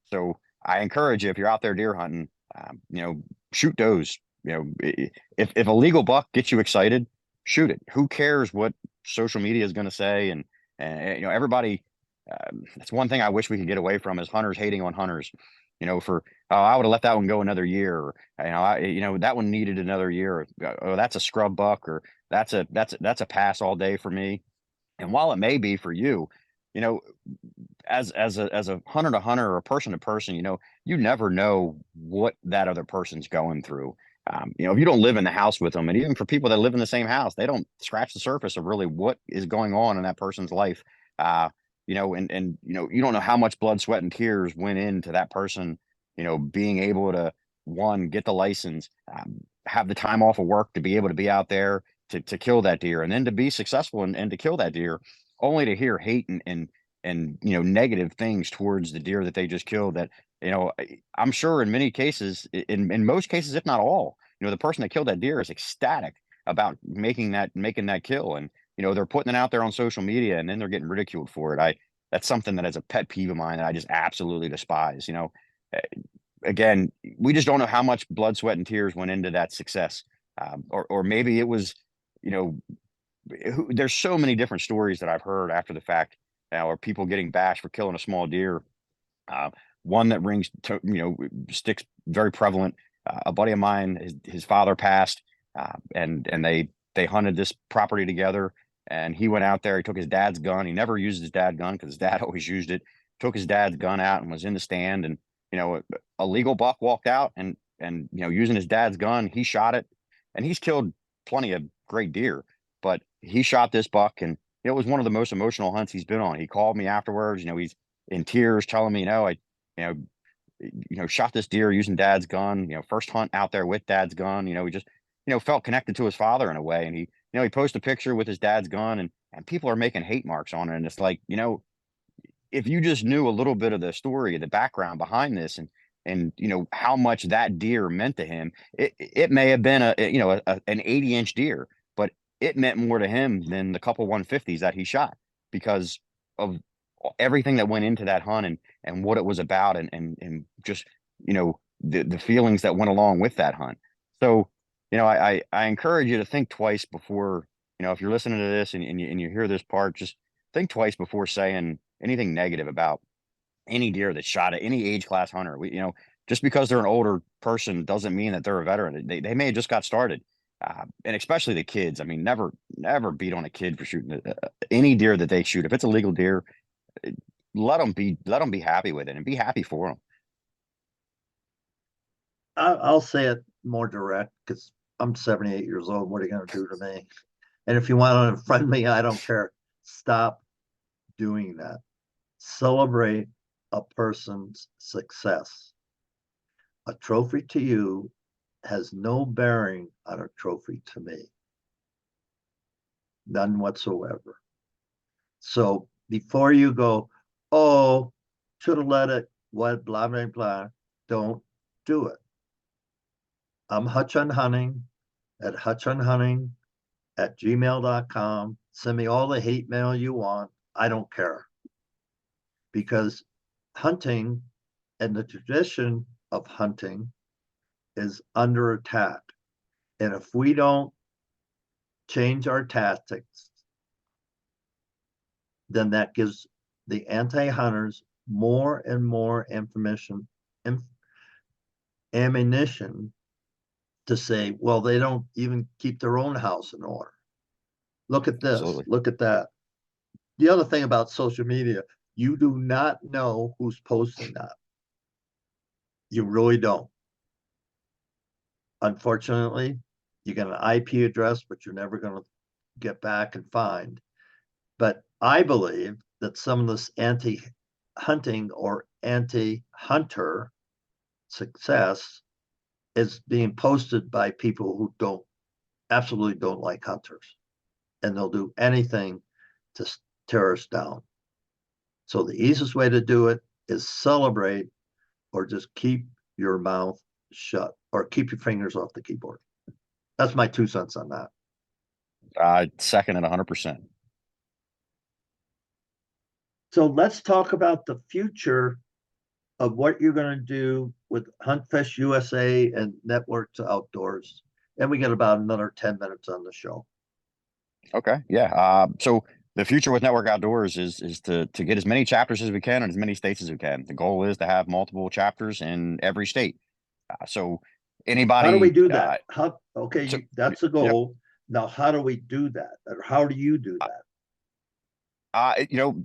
So I encourage you, if you're out there deer hunting, shoot does. If a legal buck gets you excited, shoot it. Who cares what social media is going to say? And everybody. That's one thing I wish we could get away from, is hunters hating on hunters. for, oh, I would have let that one go another year. Or, that one needed another year. Or, oh, that's a scrub buck, or that's a pass all day for me. And while it may be for you, you know, as a hunter to hunter or a person to person, you never know what that other person's going through. If you don't live in the house with them, and even for people that live in the same house, they don't scratch the surface of really what is going on in that person's life. Uh, you don't know how much blood, sweat, and tears went into that person, being able to, one, get the license, have the time off of work to be able to be out there to kill that deer, and then to be successful and to kill that deer, only to hear hate and negative things towards the deer that they just killed. That, I'm sure in many cases, in most cases, if not all, the person that killed that deer is ecstatic about making that kill, and they're putting it out there on social media, and then they're getting ridiculed for it. That's something that is a pet peeve of mine that I just absolutely despise. Uh, Again, we just don't know how much blood, sweat, and tears went into that success. Or maybe it was, you know, there's so many different stories that I've heard after the fact, or people getting bashed for killing a small deer. Uh, One that rings to, sticks very prevalent. A buddy of mine, his father passed, and they hunted this property together. And he went out there. He took his dad's gun. He never used his dad's gun because his dad always used it. Took his dad's gun out and was in the stand. And a legal buck walked out and using his dad's gun, he shot it, and he's killed plenty of great deer, but he shot this buck, and it was one of the most emotional hunts he's been on. He called me afterwards. He's in tears, telling me, you know, shot this deer using dad's gun. First hunt out there with dad's gun. He just, felt connected to his father in a way. And he posted a picture with his dad's gun, and people are making hate marks on it. And it's like, if you just knew a little bit of the story, the background behind this, and how much that deer meant to him, it may have been an 80-inch deer, but it meant more to him than the couple 150s that he shot, because of everything that went into that hunt, and what it was about, and just the feelings that went along with that hunt. So I encourage you to think twice before, if you're listening to this and you hear this part, just think twice before saying anything negative about any deer that's shot at any age class hunter. Just because they're an older person doesn't mean that they're a veteran. They may have just got started. And especially the kids. I mean, never beat on a kid for shooting any deer that they shoot. If it's a legal deer, let them be happy with it and be happy for them. I'll say it more direct because I'm 78 years old. What are you going to do to me? And if you want to unfriend me, I don't care. Stop doing that. Celebrate a person's success. A trophy to you has no bearing on a trophy to me. None whatsoever. So before you go, oh, should have let it, what, blah, blah, blah, don't do it. I'm Hutch on Hunting at hutchonhunting@gmail.com. Send me all the hate mail you want. I don't care. Because hunting and the tradition of hunting is under attack. And if we don't change our tactics, then that gives the anti-hunters more and more ammunition to say, well, they don't even keep their own house in order. Look at this, Absolutely. look at that. The other thing about social media, you do not know who's posting that. You really don't. Unfortunately, you get an IP address, but you're never going to get back and find. But I believe that some of this anti-hunting or anti-hunter success is being posted by people who absolutely don't like hunters, and they'll do anything to tear us down. So the easiest way to do it is celebrate, or just keep your mouth shut, or keep your fingers off the keyboard. That's my 2 cents on that. Second and 100%. So let's talk about the future of what you're going to do with HuntFest USA and Networks Outdoors. And we got about another 10 minutes on the show. Okay. Yeah. So the future with Network Outdoors is to get as many chapters as we can in as many states as we can. The goal is to have multiple chapters in every state. So How do we anybody, do that? How, so, okay, that's a yep. goal. Now, how do we do that? Or how do you do that? You know,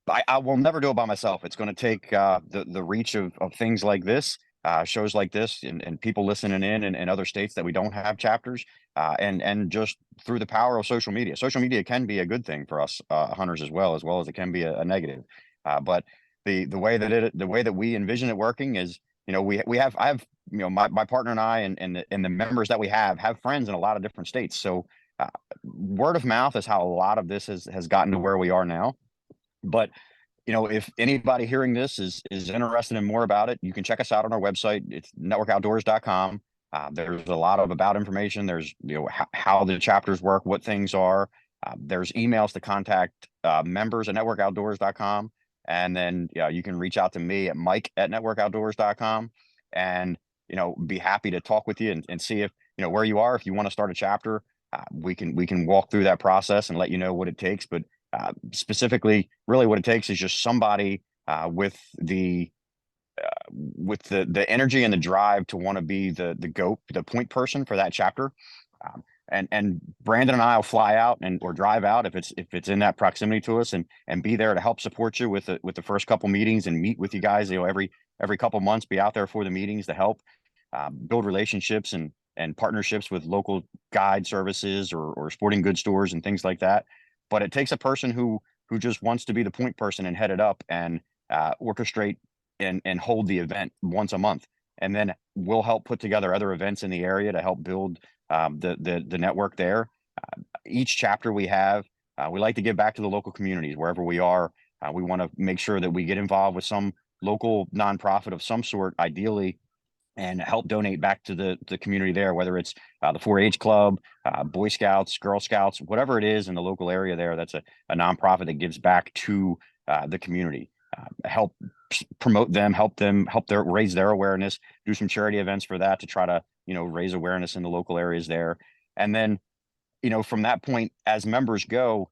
I will never do it by myself. It's going to take the reach of things like this, shows like this, and people listening in other states that we don't have chapters, and just through the power of social media. Social media can be a good thing for us hunters as well as it can be a negative. But the way that the way that we envision it working is, we have I have my partner and I and the members that we have friends in a lot of different states. So word of mouth is how a lot of this has gotten to where we are now. But if anybody hearing this is interested in more about it, you can check us out on our website. It's networkoutdoors.com. There's a lot of about information. There's how the chapters work, what things are. There's emails to contact members at networkoutdoors.com. And then you can reach out to me at mike@networkoutdoors.com, and be happy to talk with you and see if where you are. If you want to start a chapter, we can walk through that process and let you know what it takes. But specifically, really what it takes is just somebody with the energy and the drive to want to be the point person for that chapter. And Brandon and I will fly out or drive out if it's in that proximity to us, and be there to help support you with the first couple meetings, and meet with you guys every couple months, be out there for the meetings to help build relationships and partnerships with local guide services or sporting goods stores and things like that. But it takes a person who just wants to be the point person and head it up and orchestrate and hold the event once a month. And then we'll help put together other events in the area to help build the network there. Each chapter we like to give back to the local communities wherever we are. We want to make sure that we get involved with some local nonprofit of some sort, ideally, and help donate back to the community there, whether it's the 4-H club, Boy Scouts, Girl Scouts, whatever it is in the local area there. That's a nonprofit that gives back to the community. Help promote them, help raise their awareness, do some charity events for that to try to raise awareness in the local areas there. And then from that point, as members go,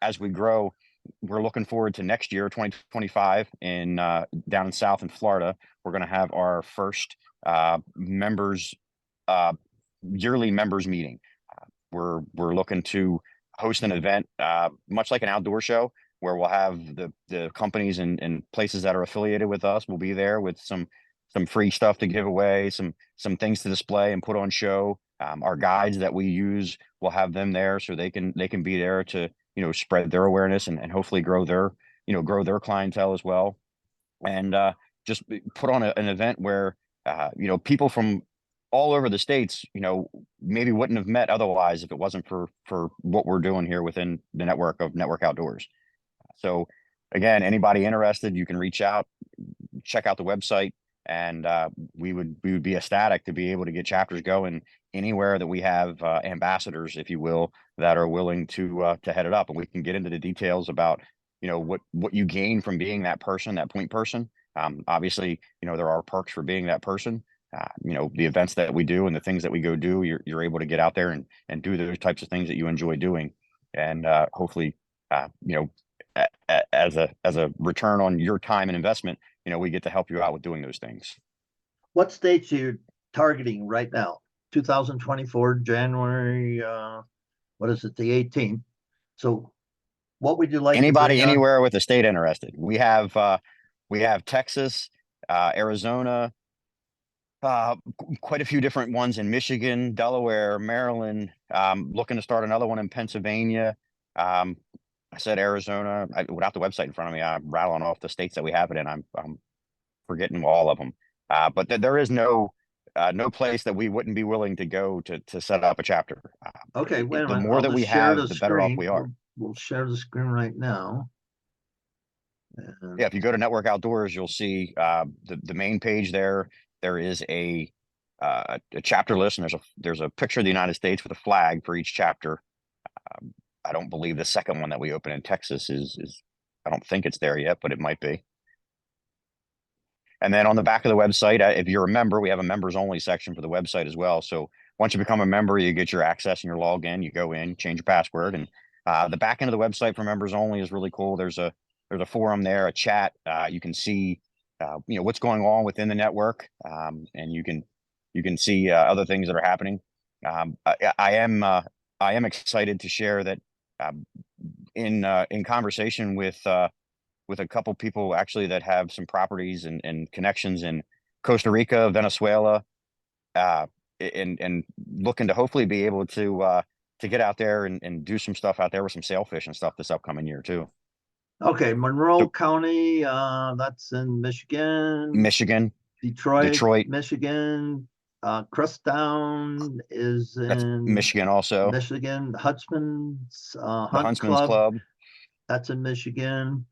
as we grow, we're looking forward to next year, 2025, in down in South in Florida. We're going to have our first members yearly members meeting. We're looking to host an event much like an outdoor show, where we'll have the companies and places that are affiliated with us will be there with some free stuff to give away, some things to display and put on show. Our guides that we use, we'll have them there so they can be there to spread their awareness and hopefully grow their clientele as well. And just put on an event where people from all over the states maybe wouldn't have met otherwise if it wasn't for what we're doing here within the network of Network Outdoors. So again, anybody interested, you can reach out, check out the website, and we would be ecstatic to be able to get chapters going anywhere that we have ambassadors, if you will, that are willing to head it up. And we can get into the details about what you gain from being that person, that point person. Obviously, there are perks for being that person. The events that we do and the things that we go do, you're able to get out there and do those types of things that you enjoy doing, and hopefully, as a return on your time and investment, we get to help you out with doing those things. What states are you targeting right now? 2024, January, what is it, the 18th? So what would you like to Anybody bring on? anywhere with a state interested. We have Texas, Arizona, quite a few different ones in Michigan, Delaware, Maryland. Looking to start another one in Pennsylvania. I said Arizona. Without the website in front of me, I'm rattling off the states that we have it in. I'm forgetting all of them. But there is no place that we wouldn't be willing to go to set up a chapter. Okay, wait a The minute. more I'll that just we share the have, the better off screen. we are. We'll share the screen right now. Yeah, if you go to Network Outdoors, you'll see the main page there. There is a chapter list, and there's a picture of the United States with a flag for each chapter. I don't believe the second one that we open in Texas is I don't think it's there yet, but it might be. And then on the back of the website, if you're a member, we have a members only section for the website as well. So once you become a member, you get your access and your login. You go in, change your password, and The back end of the website for members only is really cool. There's a forum there, a chat. You can see what's going on within the network, and you can see other things that are happening. I am excited to share that um, in conversation with a couple people actually that have some properties and connections in Costa Rica, Venezuela, uh, and looking to hopefully be able to get out there and do some stuff out there with some sailfish and stuff this upcoming year too. Okay, Monroe So County, that's in Michigan. Michigan, Detroit, Detroit, Michigan. Crosstown is that's in Michigan also. Michigan. Huntsman's The Hunt Huntsman's Club, Club, that's in Michigan.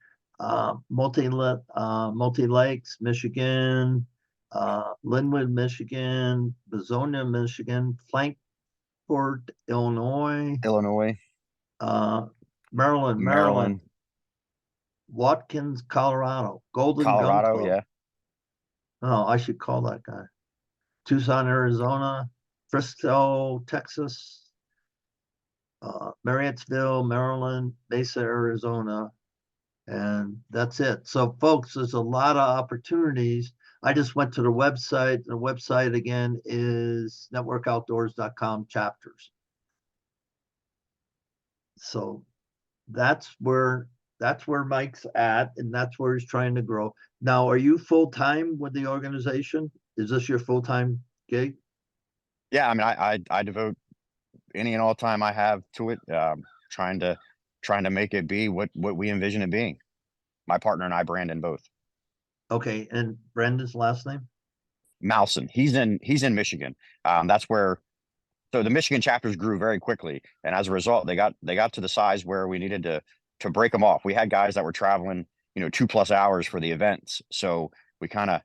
Multi Lakes, Michigan. Linwood, Michigan. Bezonia, Michigan. Frankfort, Illinois. Illinois, Uh, Maryland, Maryland. Maryland, Watkins, Colorado. Golden Gun Colorado, Club. yeah. Oh, I should call that guy. Tucson, Arizona, Frisco, Texas, Marriottsville, Maryland, Mesa, Arizona, and that's it. So, folks, there's a lot of opportunities. I just went to the website. The website again is networkoutdoors.com chapters. So that's where Mike's at, and that's where he's trying to grow. Now, are you full time with the organization? Is this your full time gig? Yeah, I mean, I devote any and all time I have to it, trying to trying to make it be what we envision it being. My partner and I, Brandon, both. Okay, and Brendan's last name? Mousen, he's in Michigan. That's where so the Michigan chapters grew very quickly, and as a result, they got to the size where we needed to break them off. We had guys that were traveling, 2+ hours for the events, so we kind of,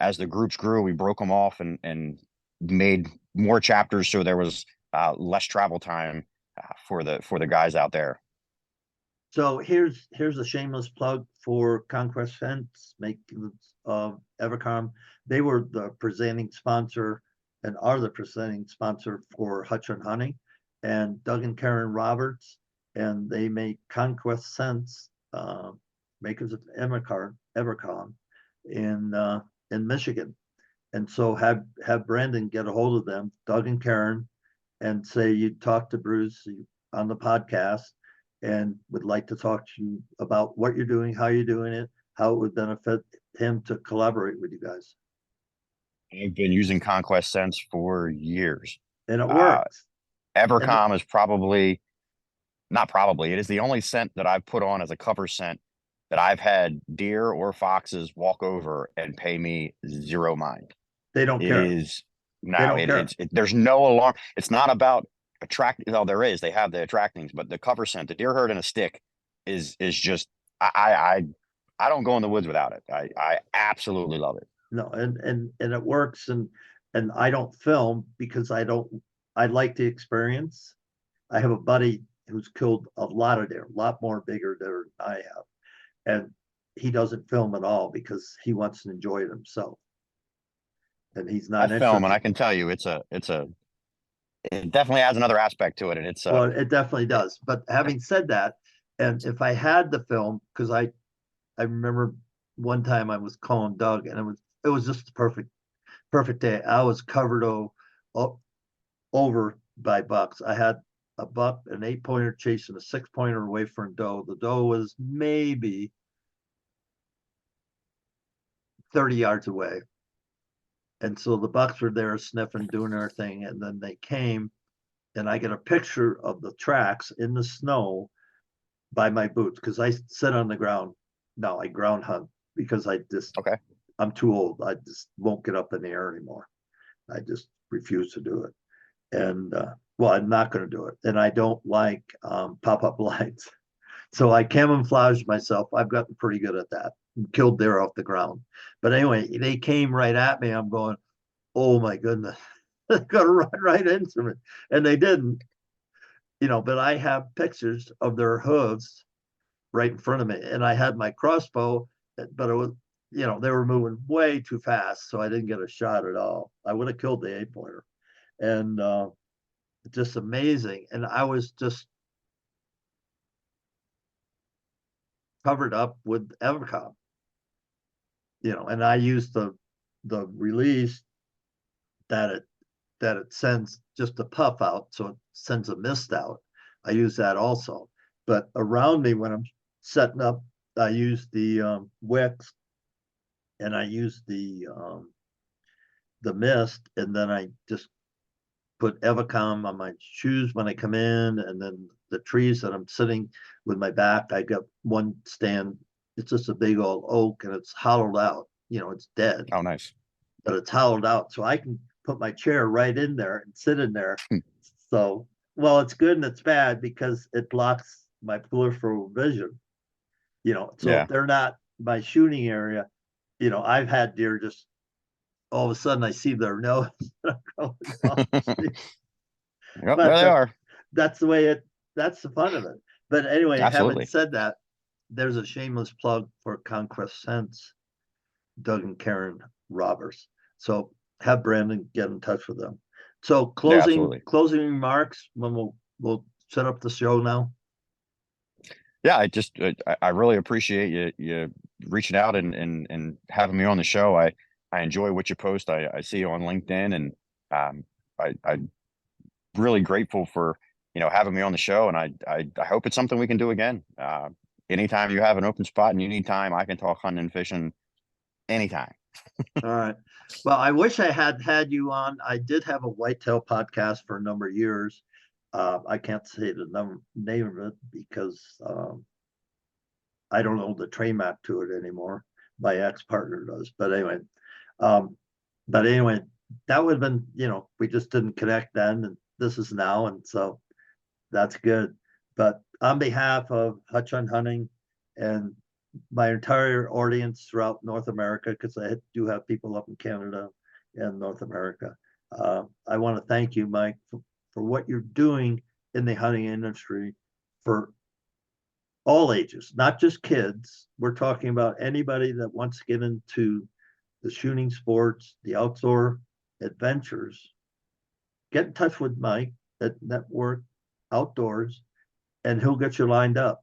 as the groups grew, we broke them off and made more chapters, so there was less travel time for the guys out there. So here's a shameless plug for Conquest Fence, make Evercom. They were the presenting sponsor and are the presenting sponsor for Hutch and Honey, and Doug and Karen Roberts, and they make Conquest Sense, makers of Evercom in Michigan. And so have Brandon get a hold of them, Doug and Karen, and say you talked to Bruce on the podcast and would like to talk to you about what you're doing, how you're doing it, how it would benefit him to collaborate with you guys. I've been using Conquest Sense for years. And it Uh, works. And Evercom is probably not probably, it is the only scent that I've put on as a cover scent that I've had deer or foxes walk over and pay me zero mind. they don't It care. is They now don't care. there's no alarm. It's not about attract. No, there is. They have the attractings, but the cover scent, the deer herd in a stick, is just I don't go in the woods without it. I absolutely love it. No, and it works. And I don't film because I like the experience. I have a buddy who's killed a lot of deer, a lot more bigger than I have. And he doesn't film at all because he wants to enjoy it himself. And he's I not film, and I interested. can tell you, it definitely adds another aspect to it, and Well, it definitely it, does. But having said that, and if I had the film, because I remember one time I was calling Doug, and it was just the perfect day. I was covered over by bucks. I had a buck, an 8-pointer chasing a 6-pointer away from a doe. The doe was maybe 30 yards away. And so the bucks were there sniffing, doing their thing. And then they came, and I get a picture of the tracks in the snow by my boots because I sit on the ground. No, I ground hunt because okay. I'm too old. I just won't get up in the air anymore. I just refuse to do it. And well, I'm not going to do it. And I don't like pop-up lights. So I camouflage myself. I've gotten pretty good at that. Killed deer off the ground. But anyway, they came right at me. I'm going, oh my goodness, they're going to run right into me. And they didn't, but I have pictures of their hooves right in front of me. And I had my crossbow, but it was, they were moving way too fast. So I didn't get a shot at all. I would have killed the 8-pointer. And just amazing. And I was just covered up with Evercom, and I use the release that it sends just a puff out, so it sends a mist out. I use that also. But around me when I'm setting up, I use the wicks, and I use the mist, and then I just put Evacom on my shoes when I come in, and then the trees that I'm sitting with my back. I got one stand. It's just a big old oak, and it's hollowed out. It's dead, Oh, nice. but it's hollowed out, so I can put my chair right in there and sit in there. So, well, it's good and it's bad because it blocks my peripheral vision. So Yeah. if they're not my shooting area, I've had deer just all of a sudden I see their nose going off the street. Yep, there But they are. that's the way that's the fun of it. But anyway, having Absolutely. said that, there's a shameless plug for Conquest Sense, Doug and Karen Roberts. So have Brandon get in touch with them. So Yeah, closing absolutely. closing remarks when we'll set up the show now. Yeah, I really appreciate you reaching out and having me on the show. I enjoy what you post. I see you on LinkedIn, and I'm really grateful for having me on the show. And I hope it's something we can do again. Anytime you have an open spot and you need time, I can talk hunting and fishing anytime. All right. Well, I wish I had you on. I did have a whitetail podcast for a number of years. I can't say the name of it because I don't know the trademark to it anymore. My ex-partner does. Um, but anyway, that would have been, we just didn't connect then, and this is now, and so that's good. But on behalf of Hutch on Hunting and my entire audience throughout North America, because I do have people up in Canada and North America, I want to thank you, Mike, for what you're doing in the hunting industry for all ages, not just kids. We're talking about anybody that wants to get into the shooting sports, the outdoor adventures. Get in touch with Mike at Network Outdoors, and he'll get you lined up.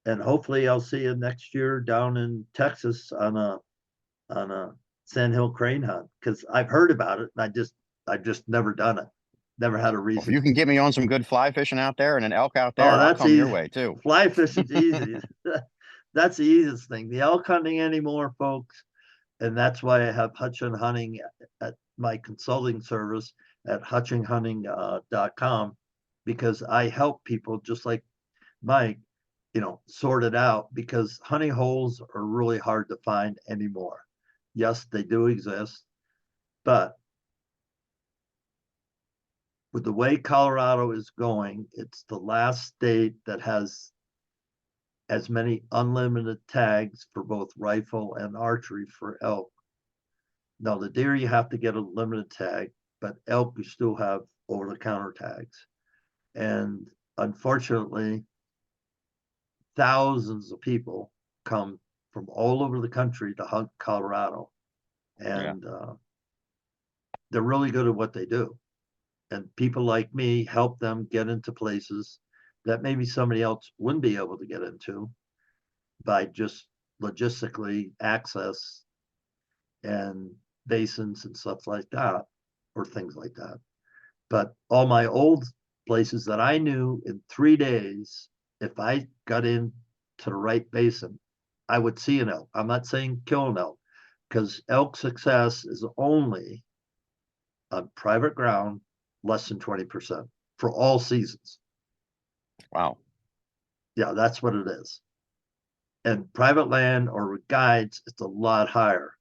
And hopefully, I'll see you next year down in Texas on a sandhill crane hunt because I've heard about it. And I've just never done it. Never had a Well, if reason you can to. get me on some good fly fishing out there and an elk out Oh, there, I'll that's come your easy. way too. Fly fishing's easy. That's the easiest thing. The elk hunting anymore, folks, and that's why I have Hutchin Hunting at my consulting service at hutchinghunting.com because I help people just like Mike, sort it out because hunting holes are really hard to find anymore. Yes, they do exist, but with the way Colorado is going, it's the last state that has as many unlimited tags for both rifle and archery for elk. Now, the deer, you have to get a limited tag, but elk, you still have over the counter tags. And unfortunately, thousands of people come from all over the country to hunt Colorado. Yeah. And they're really good at what they do. And people like me help them get into places that maybe somebody else wouldn't be able to get into by just logistically access and basins and stuff like that, or things like that. But all my old places that I knew in 3 days, if I got into the right basin, I would see an elk. I'm not saying kill an elk, because elk success is only on private ground, less than 20% for all seasons. Wow. Yeah, that's what it is. And private land or with guides, it's a lot higher,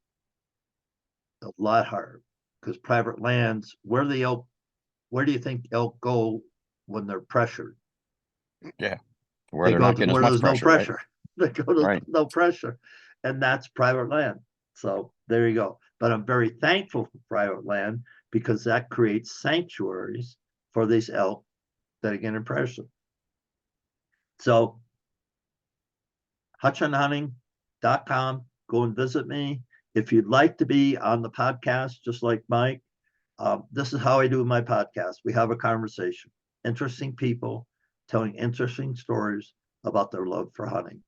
because private lands, where do you think elk go when they're pressured? Yeah. Where They they're go not to getting as where much there's no pressure, right? pressure. They go to Right. no pressure, and that's private land. So there you go. But I'm very thankful for private land because that creates sanctuaries for these elk that are getting pressure. So hutchinhunting.com. Go and visit me. If you'd like to be on the podcast, just like Mike, this is how I do my podcast. We have a conversation, interesting people telling interesting stories about their love for hunting.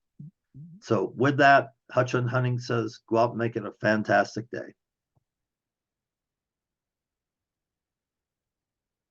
So with that, Hutch on Hunting says, go out and make it a fantastic day.